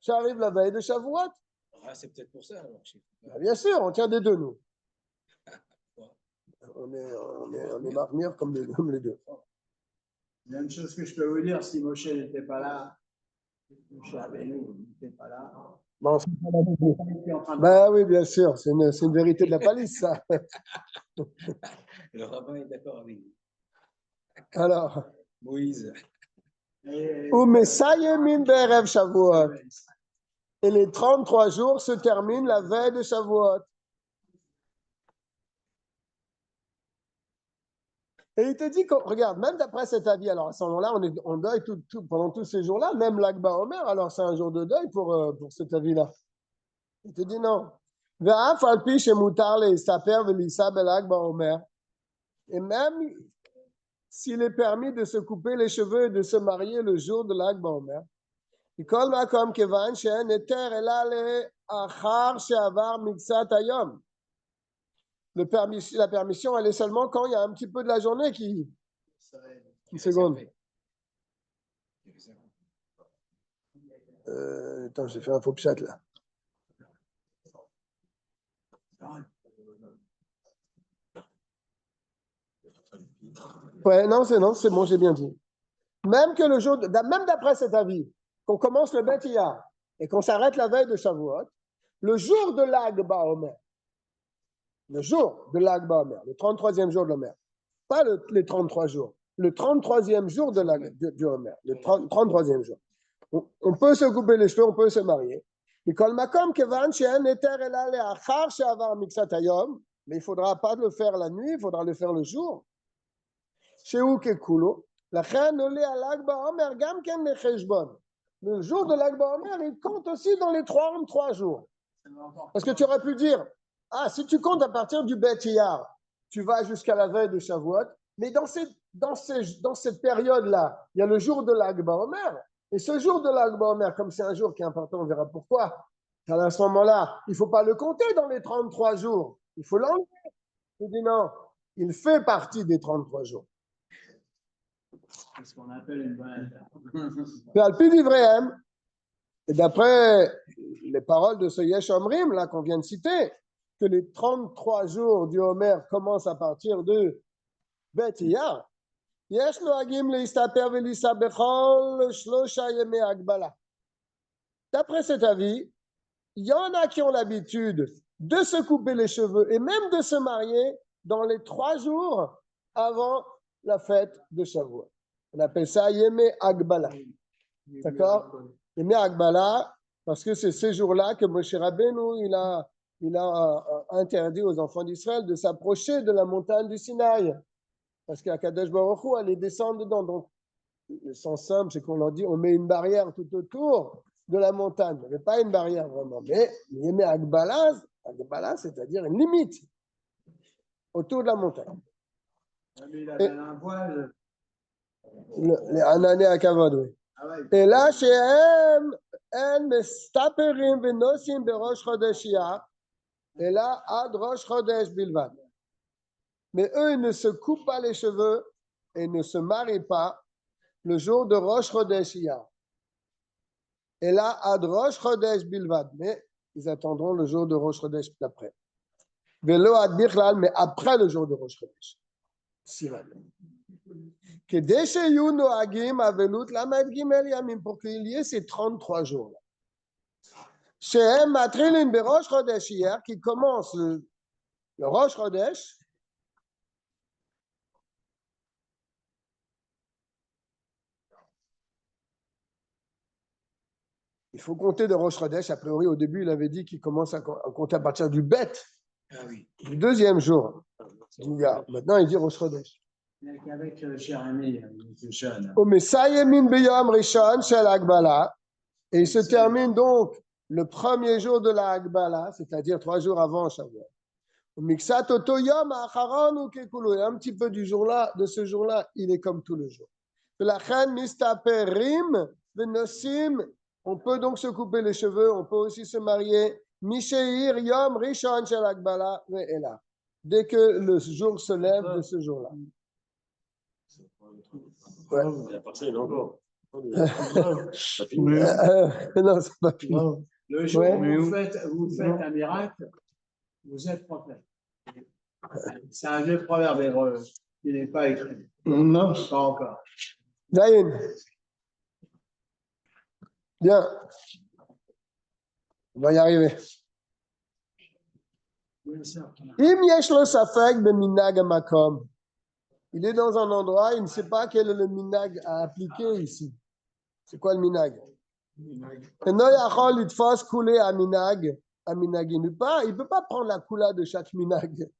Tu arrives la veille de Shavuot. Ah, c'est peut-être pour ça alors. Ben, bien sûr, on tient des deux, nous. On est marmire comme les deux. La même chose que je peux vous dire, si Moshe n'était pas là, Moshe Rabbeinu n'était pas là. Bon, ben oui, bien sûr, c'est une vérité de la palisse, ça. Le rabbin est d'accord avec vous. Alors, Moïse. ou Messayemin Berev Shavuot. Et les 33 jours se terminent la veille de Shavuot. Et il te dit, regarde, même d'après cet avis, alors à ce moment-là, on est en deuil pendant tous ces jours-là, même Lag BaOmer, alors c'est un jour de deuil pour cet avis-là. Il te dit non. Et même s'il est permis de se couper les cheveux et de se marier le jour de Lag BaOmer, la permission, elle est seulement quand il y a un petit peu de la journée qui... Une seconde. Attends, j'ai fait un faux chat là. Ouais, non, c'est bon, j'ai bien dit. Même que le jour, même d'après cet avis, qu'on commence le Bet Iyar et qu'on s'arrête la veille de Shavuot, le jour de Lag BaOmer, le jour de Lag BaOmer, le 33e jour de l'Omer, pas les 33 jours, le 33e jour de du Omer, le 33e jour. On peut se couper les cheveux, on peut se marier. Mais il ne faudra pas le faire la nuit, il faudra le faire le jour. Chez Ukekulo, le jour de Lag BaOmer, il compte aussi dans les 33 jours. Parce que tu aurais pu dire, ah, si tu comptes à partir du Bet Iyar, tu vas jusqu'à la veille de Shavuot, mais dans cette période-là, il y a le jour de Lag BaOmer. Et ce jour de Lag BaOmer, comme c'est un jour qui est important, on verra pourquoi. Alors à ce moment-là, il ne faut pas le compter dans les 33 jours. Il faut l'enlever. Il dit non, il fait partie des 33 jours. C'est ce qu'on appelle une bonne et d'après les paroles de ce Yesh Omrim, là qu'on vient de citer, que les 33 jours du Homer commencent à partir de Bet Iyar, Yesh Noagim leistaper velisa bechol shlosha yemei agbala. D'après cet avis, il y en a qui ont l'habitude de se couper les cheveux et même de se marier dans les 3 jours avant la fête de Shavuot. On appelle ça Yemei Agbala. D'accord? Yemei Agbala, parce que c'est ces jours-là que Moshe Rabbeinu, il a interdit aux enfants d'Israël de s'approcher de la montagne du Sinaï. Parce qu'Akadosh Baruch Hu allait descendre dedans. Donc, le sens simple, c'est qu'on leur dit on met une barrière tout autour de la montagne. Il n'y avait pas une barrière vraiment. Mais Yemei Agbala, c'est-à-dire une limite autour de la montagne. Il avait un voile. Les Anané à Kavod, oui. Et là, chez הם מסתפרים ונוסעים בראש חודש אייר, אלא עד ראש חודש בלבד. Mais eux, ils ne se coupent pas les cheveux et ne se marient pas le jour de Rosh Chodesh Iyar. Et là, ad Rosh Chodesh Bilvad. Mais ils attendront le jour de Rosh Chodesh d'après. Velo ad Bichlal, mais après le jour de Rosh Chodesh. Sivan. כדי שיהיו נוהגים אבלות למד ג' ימים, pour qu'il y ait ces 33 jours-là. שהם מתחילים בראש חודש אייר, qui commence le Rosh Chodesh, il faut compter de Rosh Chodesh. A priori, au début, il avait dit qu'il commence à compter à partir du Bet, du deuxième jour. Maintenant, il dit Rosh Chodesh. Avec Jérémie, le jeune. Et il se termine donc le premier jour de la Hagbala, c'est-à-dire 3 jours avant Shavuot. Un petit peu du jour-là, de ce jour-là, il est comme tout le jour. On peut donc se couper les cheveux, on peut aussi se marier. Misheir Yom Rishon Shel Hagbala ve'ela. Dès que le jour se lève de ce jour-là. Ouais. Il y a personne encore. Non, c'est pas fini. Le jour Ouais. où vous faites un miracle, vous êtes prophète. C'est un vieux proverbe hébreu qui n'est pas écrit. Non. Pas encore. Zayin. Bien. On va y arriver. Im yesh lo safek beminag hamakom. Il est dans un endroit, il ne sait pas quel est le minag à appliquer ici. C'est quoi le minag? Eno yachol litfos koulé à minag. Il ne peut pas prendre la koula de chaque minag.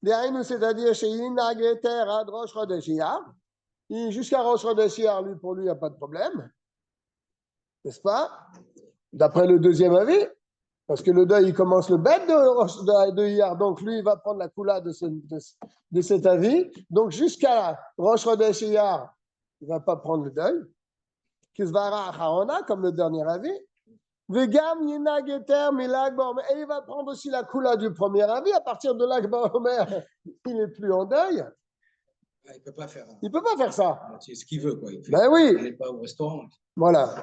C'est-à-dire chez Inag Eter ad Rosh Chodesh Iyar. Jusqu'à Rosh Chodesh Iyar, pour lui, il n'y a pas de problème. N'est-ce pas? D'après le deuxième avis. Parce que le deuil, il commence le bête de Iyar. Donc, lui, il va prendre la koula de cet avis. Donc, jusqu'à Rosh Chodesh Iyar, il ne va pas prendre le deuil. Kisvara Acharona, comme le dernier avis. Vegam Yinag Eter Milag Baomer. Et il va prendre aussi la koula du premier avis. À partir de Lag Baomer, il n'est plus en deuil. Il ne peut pas faire. Il ne peut pas faire ça. C'est ce qu'il veut, quoi. Il fait, Ben oui. Il n'est pas au restaurant. Voilà.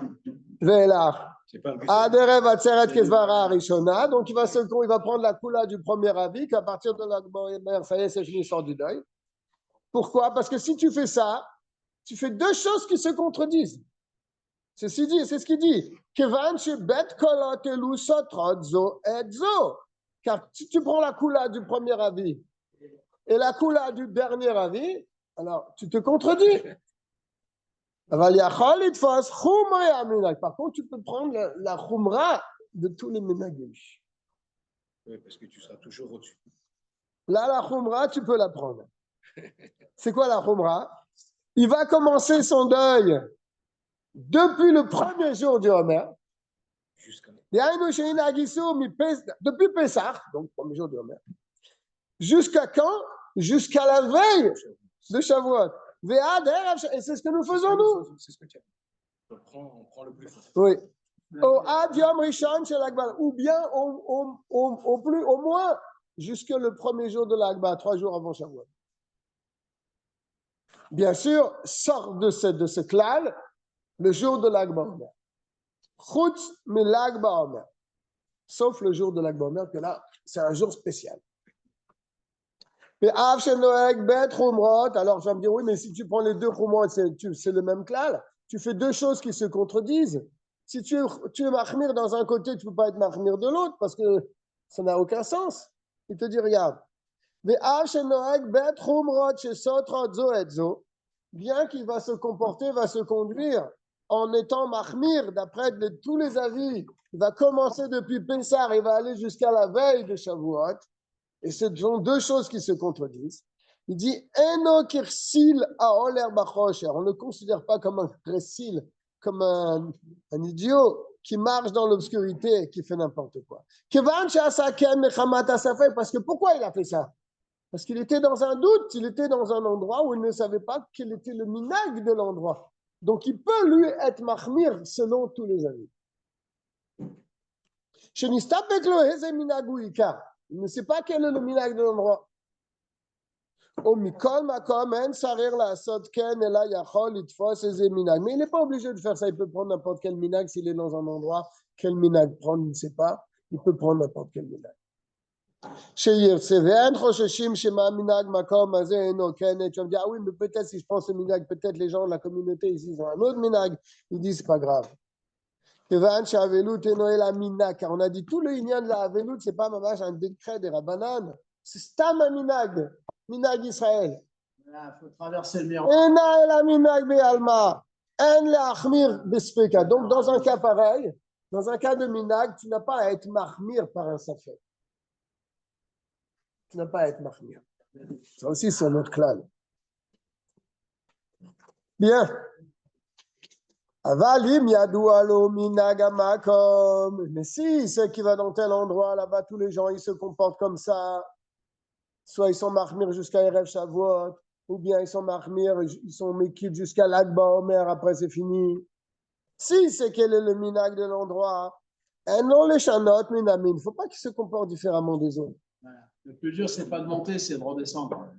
Ve'elach. C'est pas un but. Aderev Atzeret Kesvara Arishona. Donc, il va prendre la koula du premier avis, qu'à partir de Lag Baomer, ça y est, c'est fini, sort du deuil. Pourquoi? Parce que si tu fais ça, tu fais 2 choses qui se contredisent. C'est ce qu'il dit. Car si tu prends la koula du premier avis et la koula du dernier avis, alors tu te contredis. Par contre, tu peux prendre la khumra de tous les ménagim. Oui, parce que tu seras toujours au-dessus. Là, la khumra, tu peux la prendre. C'est quoi la khumra? Il va commencer son deuil depuis le premier jour du Homer. Depuis Pessah, donc premier jour du Homer. Jusqu'à quand? Jusqu'à la veille de Shavuot. Et c'est ce que nous faisons, nous. C'est ce que tu as. On prend le plus fort. Oui. Ou bien au moins jusqu'à le premier jour de l'Akba, 3 jours avant Shavuot. Bien sûr, sort de ce klal le jour de l'Akba Omer. Chutz mi l'Akba Omer. Sauf le jour de l'Akba Omer, que là, c'est un jour spécial. Alors, tu vas me dire, oui, mais si tu prends les 2 khumrot, c'est le même klal. Tu fais 2 choses qui se contredisent. Si tu es mahmir dans un côté, tu ne peux pas être mahmir de l'autre, parce que ça n'a aucun sens. Il te dit, regarde. Bien qu'il va se comporter, va se conduire en étant mahmir, d'après tous les avis, il va commencer depuis Pessah, il va aller jusqu'à la veille de Shavuot. Et ce sont 2 choses qui se contredisent. Il dit Eno kirsil aoler bachosher. On ne le considère pas comme un kirsil, comme un idiot qui marche dans l'obscurité et qui fait n'importe quoi. Parce que pourquoi il a fait ça? Parce qu'il était dans un doute, il était dans un endroit où il ne savait pas quel était le minag de l'endroit. Donc, il peut lui être mahmir selon tous les avis. Il ne sait pas quel est le minag de l'endroit. Mais il n'est pas obligé de faire ça. Il peut prendre n'importe quel minag s'il est dans un endroit. Quel minag prendre, il ne sait pas. Il peut prendre n'importe quel minag. Tu vas me dire, ah oui, mais peut-être si je prends ce minag, peut-être les gens de la communauté ici, ils ont un autre minag. Ils disent, c'est pas grave. Car on a dit tout le inyan de la Avelut, c'est pas un décret des Rabbanan. C'est Stam Minag, Minag Israël. Il faut traverser le miroir. Donc, dans un cas pareil, dans un cas de minag, tu n'as pas à être mahmir par un safek. Tu n'as pas à être mahmir. Ça aussi, c'est un autre clan. Bien. Avalim yadoua lo minag amakom. Mais si c'est qui va dans tel endroit, là-bas, tous les gens, ils se comportent comme ça. Soit ils sont mahmir jusqu'à Erev Shavuot, ou bien ils sont mahmir, ils sont mekid jusqu'à Lag BaOmer, après c'est fini. Si c'est quel est le minag de l'endroit, et non les chanot minamin, il ne faut pas qu'ils se comportent différemment des autres. Voilà. Le plus dur, c'est pas de monter, c'est de redescendre.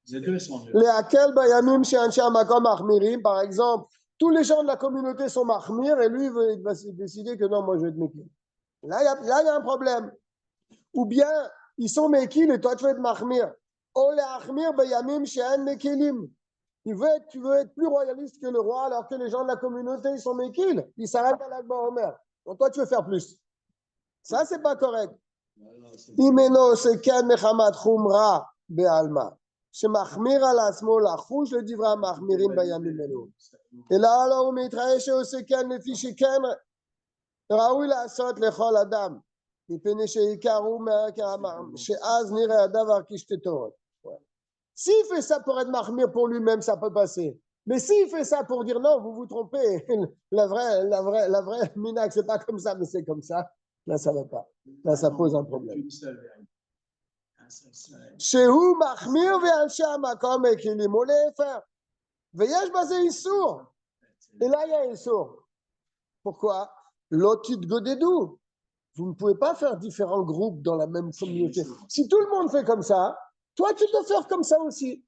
Les deux sont durs. Les akel bayamim she'anshe makom mahmirim, par exemple, tous les gens de la communauté sont mahmir, et lui il va décider que non, moi je vais être mekid. Là, il y a un problème. Ou bien, ils sont mekil et toi, tu veux être mahmir. O le'achmir bayamim she'en mekilim. Tu veux être plus royaliste que le roi, alors que les gens de la communauté, ils sont mekil. Ils s'arrêtent à l'Akba Omer. Donc toi, tu veux faire plus. Ça, c'est pas correct. Imeno seken mechamat chumra be'alma. Shemachmir al asmo lachush le divra mahmirim bayamim elu. Et là, alors, on mettrait chez Oseken le fichier Ken. Raoui la sot lechol adam. S'il fait ça pour être mahmir pour lui-même, ça peut passer. Mais s'il fait ça pour dire non, vous vous trompez, la vraie minag, c'est pas comme ça, mais c'est comme ça, là, ça va pas. Là, ça pose un problème. Shehu mahmir ve'anshe hamakom mekilim. On les faire. Veyesh basé issour. Et là, il y a issour. Pourquoi? L'otit godedou. Vous ne pouvez pas faire différents groupes dans la même communauté. Si tout le monde fait comme ça, toi, tu dois faire comme ça aussi.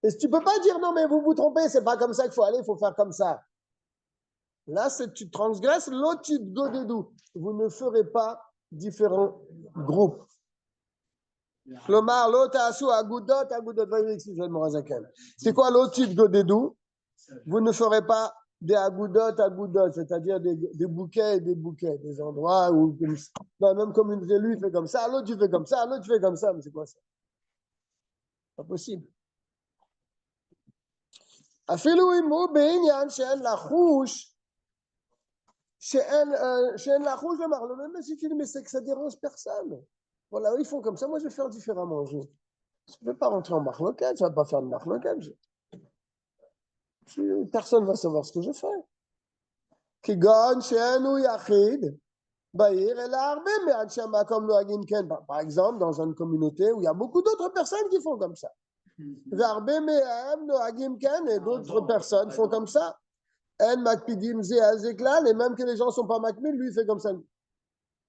Et tu ne peux pas dire non, mais vous vous trompez, c'est pas comme ça qu'il faut aller, il faut faire comme ça. Là, tu transgresses l'otit godedou. Vous ne ferez pas différents groupes. C'est quoi l'otit godedou? Vous ne ferez pas des agoudot, c'est-à-dire des bouquets et des bouquets, des endroits où, dans la même communauté, lui, il fait comme ça, l'autre, tu fais comme ça, l'autre, tu fais comme ça, mais c'est quoi ça? Pas possible. Afilou imou be'inyan she'en lachouch, she'en lachouch le marlon, même si tu dis, mais c'est que ça dérange personne. Voilà, ils font comme ça, moi je vais faire différemment. Je ne vais pas rentrer en marloquette, je ne vais pas faire de marloquette. Personne ne va savoir ce que je fais. Par exemple, dans une communauté où il y a beaucoup d'autres personnes qui font comme ça. Et d'autres personnes font comme ça. Et même que les gens ne sont pas makmil, lui il fait comme ça.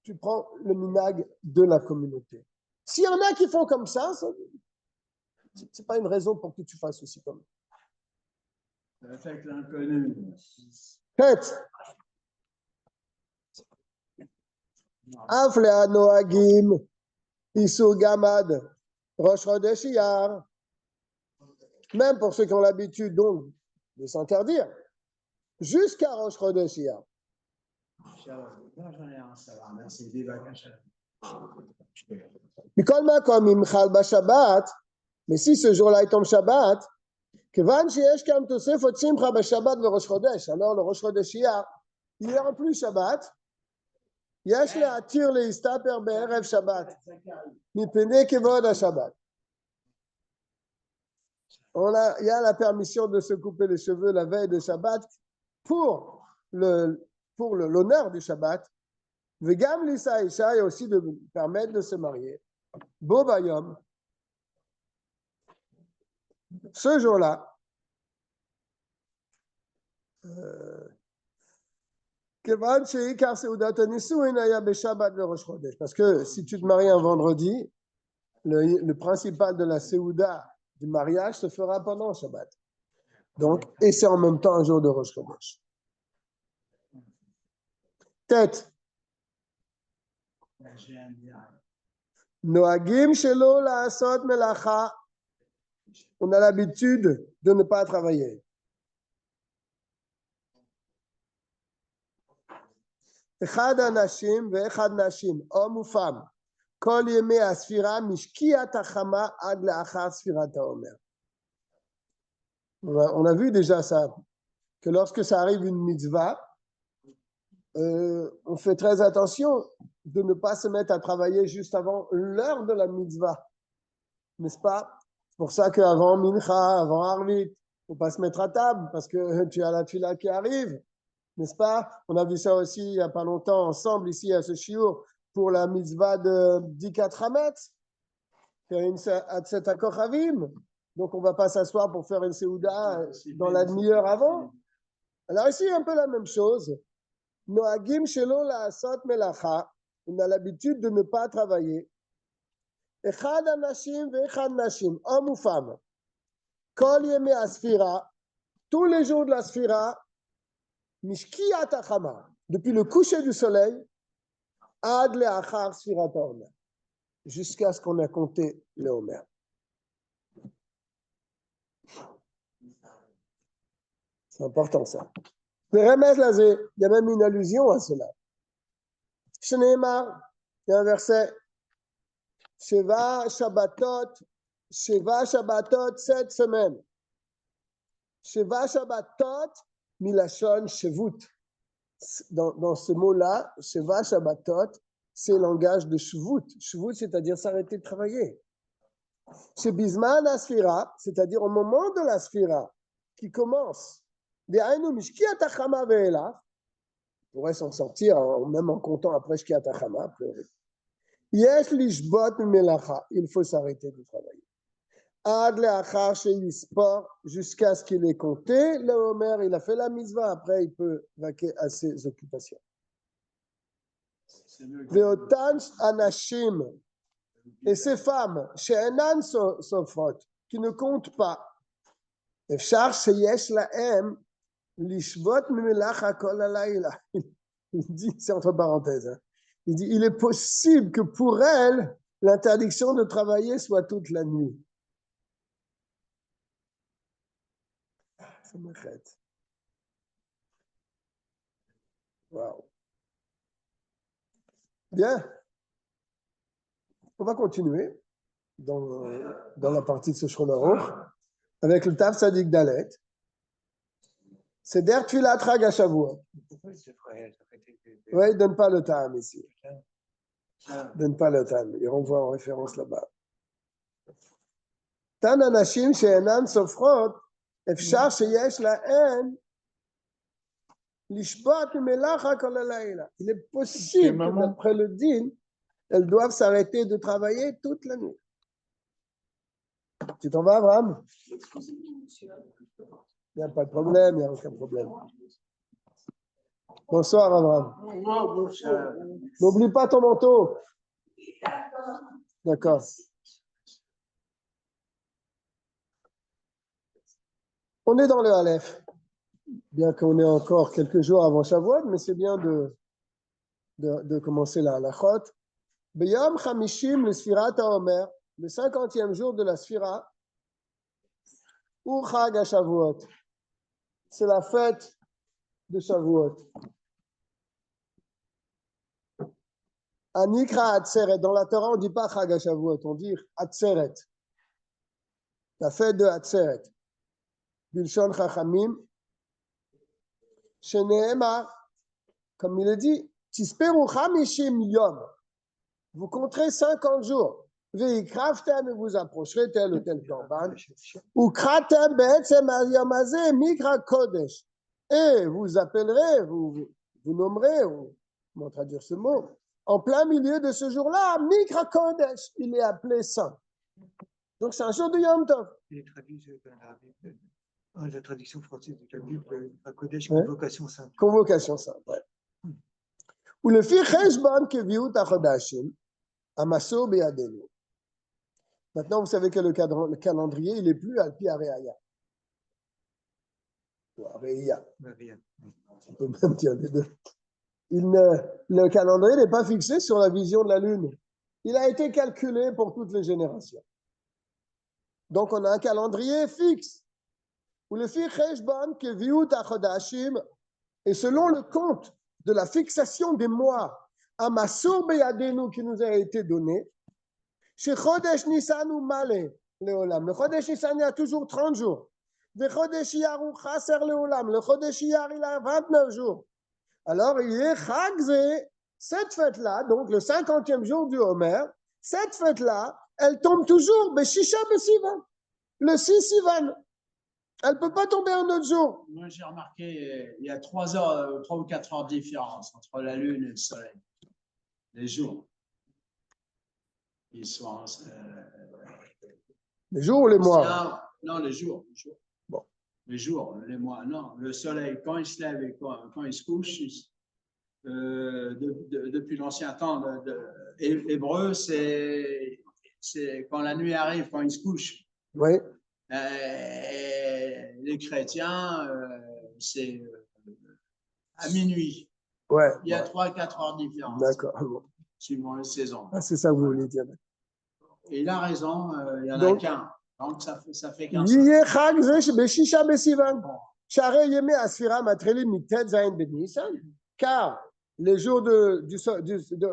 Tu prends le minag de la communauté. S'il y en a qui font comme ça, ce n'est pas une raison pour que tu fasses aussi comme ça. Avec l'inconnu. Faites. Aflea Noagim, Issur Gamad, Rosh Chodesh Iyar. Même pour ceux qui ont l'habitude donc de s'interdire, jusqu'à Rosh Chodesh Iyar. Mais si ce jour-là est tombe Shabbat, alors le Rosh Chodesh Iyar, il est en plus Shabbat. יש להתיר להסתפר בערב שבת, מפני כבוד השבת. Il y a la permission de se couper les cheveux la veille de Shabbat pour l'honneur du Shabbat. Vegam lisa isha, et aussi de permettre de se marier. Bo bayom. Ce jour-là, Parce que si tu te maries un vendredi, le principal de la Séouda du mariage se fera pendant Shabbat. Donc, et c'est en même temps un jour de Rosh Chodesh. Tête. Noagim shelo la'asot melacha. On a l'habitude de ne pas travailler. Echad anashim ve'echad nashim, homme ou femme. Kol yemei asfira mishkiat hachama ad le'achar sfirat haomer. On a vu déjà ça, que lorsque ça arrive une mitzvah, on fait très attention de ne pas se mettre à travailler juste avant l'heure de la mitzvah. N'est-ce pas? C'est pour ça qu'avant Mincha, avant Arvit, il ne faut pas se mettre à table parce que tu as la tefila qui arrive. N'est-ce pas? On a vu ça aussi il n'y a pas longtemps ensemble ici à ce shiur pour la mitzvah de Dikat Hametz, faire une Atzet Kochavim. Donc on ne va pas s'asseoir pour faire une Séouda dans la demi-heure avant. Alors ici, un peu la même chose. Noagim shelo la'asot melacha. On a l'habitude de ne pas travailler. Echad anashim ve'echad nashim, homme ou femme. Kol yemei asfira, tous les jours de la sfira, mishkiat hachama, depuis le coucher du soleil, ad le'achar sfirat haomer, jusqu'à ce qu'on ait compté le Homer. C'est important ça. Le remez lazé, il y a même une allusion à cela. Shneimar, il y a un verset. Sheva Shabbatot, 7 semaines. Sheva Shabbatot, milashon shevut. Dans ce mot-là, Sheva Shabbatot, c'est le langage de shevut. Shevut, c'est-à-dire s'arrêter de travailler. Chez Bisman Asfira, c'est-à-dire au moment de la Sfira, qui commence. On pourrait s'en sortir même en comptant après Shkiat Hachama. Yesh lishbot melacha, il faut s'arrêter de travailler. Ad leachar sheyispor, jusqu'à ce qu'il ait compté. Le Homer, il a fait la mitzvah, après il peut vaquer à ses occupations. Veotan anashim, et ces femmes, she'enan sofrot, qui ne comptent pas. Efshar sheyesh lahem lishbot melacha kol halayla. Il dit, c'est entre parenthèses, hein. Il dit, il est possible que pour elle, l'interdiction de travailler soit toute la nuit. Ça m'arrête. Wow. Bien. On va continuer dans la partie de ce Shulchan Aruch avec le Tav Sadik Dalet. C'est Der Tfilat Chag HaShavuot. Oui, donne pas le tam ici. Donne pas le tam. Il renvoie en référence là-bas. Tan anashim she'enan sofrot, efshar sheyesh lahen lishbot melacha kol halayla. Il est possible que d'après le din, elles doivent s'arrêter de travailler toute la nuit. Tu t'en vas, Abraham? Il n'y a pas de problème, il n'y a aucun problème. Bonsoir, Abraham. N'oublie pas ton manteau. D'accord. On est dans le Aleph, bien qu'on ait encore quelques jours avant Shavuot, mais c'est bien de commencer la halachot. Beyam Chamishim, le Sfirat HaOmer, le 50e jour de la Sfira, ou Chag HaShavuot. C'est la fête de Shavuot. Anikra Atzeret. Dans la Torah, on ne dit pas Chag HaShavuot, on dit Atzeret. La fête de Atzeret. Bilshon Chachamim. Sheneema, comme il est dit, Tisperu Chamishim Yom. Vous compterez 50 jours. Veikraftem, et vous approcherez tel ou tel korban. Ou Kratem Be'etzem Yamazé Mikra Kodesh. Et vous appellerez, vous nommerez, ou comment traduire ce mot, en plein milieu de ce jour-là, Mikra Kodesh, il est appelé saint. Donc c'est un jour de Yom Tov. La traduction française de la Bible, Hakodesh, Ouais. convocation sainte. Convocation simple. Ouais. Ou le fi cheshbon keviut achodashim, amaso beadenu. Maintenant, vous savez que le calendrier, il n'est plus al pi areaya. Ou areia. Maria. On peut même dire les deux. Le calendrier n'est pas fixé sur la vision de la lune. Il a été calculé pour toutes les générations. Donc, on a un calendrier fixe. Ou le fi cheshbon keviut achodashim, et selon le compte de la fixation des mois, amaso beadenu qui nous a été donné, chez Chodesh Nissan ou Malé, Léolam. Le Chodesh Nissan, il y a toujours 30 jours. Le Chodesh Iyar ou Chaser Léolam. Le Chodesh Iyar, il a 29 jours. Alors, il est Chagze, cette fête-là, donc le 50e jour du Homer, cette fête-là, elle tombe toujours, Beshisha Besivan, le 6 Sivan. Elle ne peut pas tomber un autre jour. Moi, j'ai remarqué, il y a 3 heures, 3 ou 4 heures de différence entre la Lune et le Soleil. Les jours. Ils sont. Les jours ou les mois? Non, les jours. Les jours. Bon. Les jours, les mois. Non, le Soleil, quand il se lève et quand il se couche, depuis l'ancien temps hébreu, c'est quand la nuit arrive, quand il se couche. Oui. Les chrétiens, c'est à minuit. Ouais. Il y a 3-4 heures de différence. D'accord. Bon. Suivant les saisons. Ah, c'est ça que vous voulez dire. Et il a raison, il n'y en Donc, a qu'un. Donc, ça fait qu'un. Yiyeh Chag Ze Beshisha Besivan. Share Yemei Asfira Matrelim Mitet Zayin Ben Nissan. Car les jours de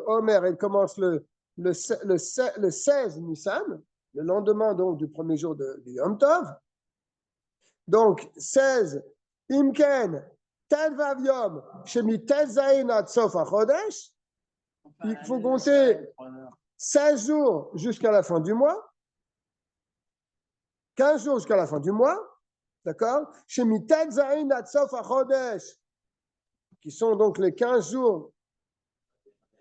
Homer, ils commencent le 16 Nissan, le lendemain donc du premier jour du Yom Tov. Donc, 16, Imken, Tel Vav Yom, Shemi Tel Zayin Ad Sof HaChodesh. Il faut compter 16 jours jusqu'à la fin du mois, 15 jours jusqu'à la fin du mois, d'accord? Shemi Tel Zayin Ad Sof HaChodesh, qui sont donc les 15 jours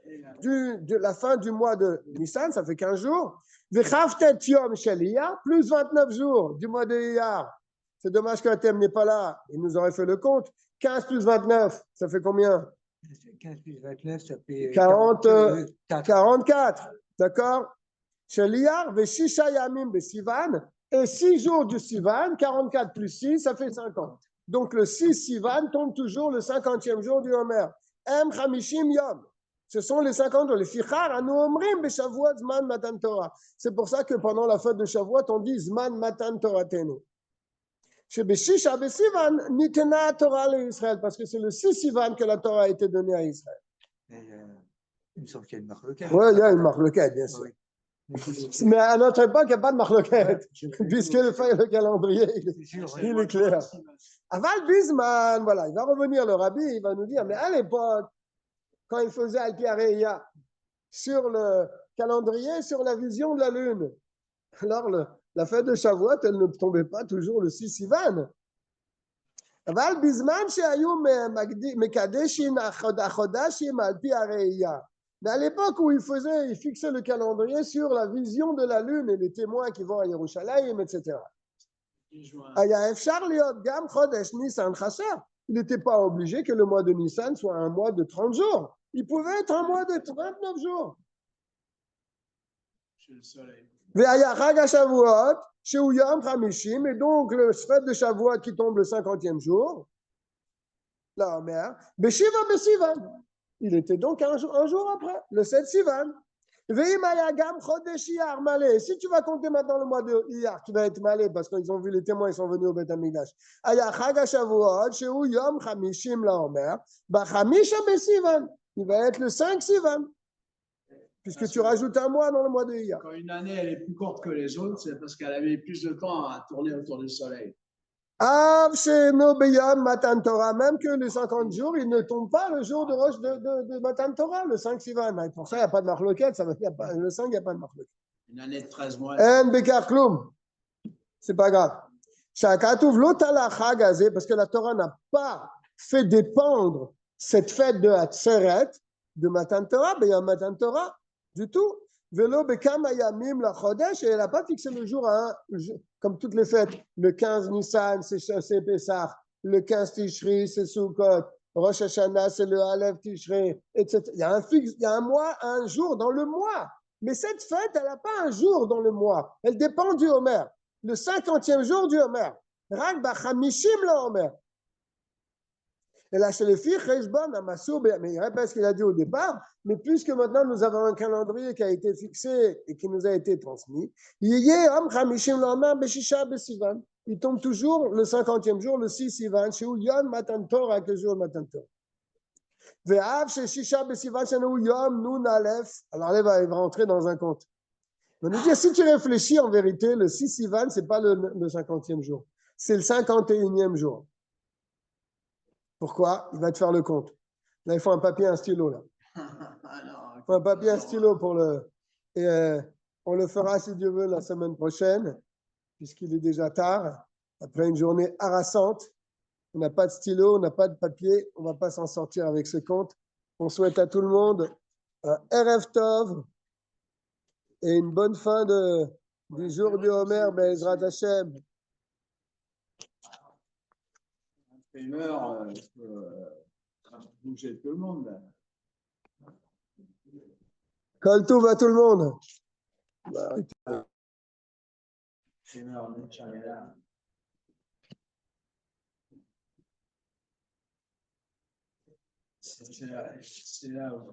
de la fin du mois de Nissan, ça fait 15 jours. Vechavtet Yom Shel Iyar, plus 29 jours du mois de Iyar. C'est dommage qu'un thème n'est pas là, il nous aurait fait le compte. 15 plus 29, ça fait combien? 15 plus 29, ça fait 44. D'accord? Shel Iyar, Veshisha Yamim Besivan, et 6 jours du Sivan, 44 plus 6, ça fait 50. Donc le 6 Sivan tombe toujours le 50e jour du Homer. Em Chamishim Yom. Ce sont les 50 jours. Les Fichar, Anu Omrim, Beshavuot, Zman, Matan Torah. C'est pour ça que pendant la fête de Shavuot, on dit Zman, Matan Torah Tenu. Chez Beshisha, Besivan, Nitena Torah le Israël, parce que c'est le 6 Sivan que la Torah a été donnée à Israël. Il me semble qu'il y a une marloquette. Oui, il y a une marloquette, bien sûr. Oui. Mais à notre époque, il n'y a pas de marloquette, puisque le calendrier, il est clair. Aval Bisman, voilà, il va revenir le rabbi, il va nous dire, mais à l'époque, quand il faisait Al-Pi Areia sur le calendrier, sur la vision de la lune, alors la fête de Shavuot, elle ne tombait pas toujours le 6 Sivan. Aval Bisman, Sheayum Mekadeshin Achodashim Al-Pi Areia. Mais à l'époque où il fixait le calendrier sur la vision de la lune et les témoins qui vont à Yerushalayim, etc. Il n'était pas obligé que le mois de Nissan soit un mois de 30 jours. Il pouvait être un mois de 29 jours. Chez le soleil. Et donc le fête de Shavuot qui tombe le 50e jour, la mère, Beshiva Besivan. Il était donc un jour après, le 7 Sivan. Si tu vas compter maintenant le mois de Iyar, qui va être malé, parce qu'ils ont vu les témoins, ils sont venus au Beth Amikdash. Il va être le 5 Sivan, puisque tu rajoutes un mois dans le mois de Iyar. Quand une année elle est plus courte que les autres, c'est parce qu'elle avait plus de temps à tourner autour du soleil. Même que les 50 jours, ils ne tombent pas le jour de Matan Torah, le 5 Sivan. Et pour ça, il n'y a pas de marloquette. Le 5, il n'y a pas de marloquette. Une année de 13 mois. C'est pas grave. Parce que la Torah n'a pas fait dépendre cette fête de Hatzeret, de Matan Torah, mais il y a Matan Torah du tout. Velo bekama yamim la chodesh, et elle n'a pas fixé le jour à comme toutes les fêtes. Le 15 Nissan, c'est Pessah. Le 15 Tishri, c'est Sukkot. Rosh Hashanah, c'est le Aleph Tishri, etc. Il y a un mois, un jour dans le mois. Mais cette fête, elle n'a pas un jour dans le mois. Elle dépend du Homer. Le 50e jour du Homer. Rak b'chamishim le Homer. Et là, chez les filles, mais il répète ce qu'il a dit au départ, mais puisque maintenant nous avons un calendrier qui a été fixé et qui nous a été transmis, il tombe toujours le 50e jour, le 6 Sivan, chez Yon Matan Torah, avec le jour de Matan Torah. Alors là, il va entrer dans un compte. On nous dit, si tu réfléchis, en vérité, le 6 Sivan, ce n'est pas le 50e jour, c'est le 51e jour. Pourquoi? Il va te faire le compte. Là, il faut un papier et un stylo. Là. Il faut un papier et un stylo pour le... Et on le fera, si Dieu veut, la semaine prochaine, puisqu'il est déjà tard. Après une journée harassante, on n'a pas de stylo, on n'a pas de papier, on ne va pas s'en sortir avec ce compte. On souhaite à tout le monde un Erev Tov et une bonne fin du jour du Homer, Be'ezrat Hashem. Une heure, bouger tout le monde. Là. Kol Tov à tout le monde. Une heure, c'est là où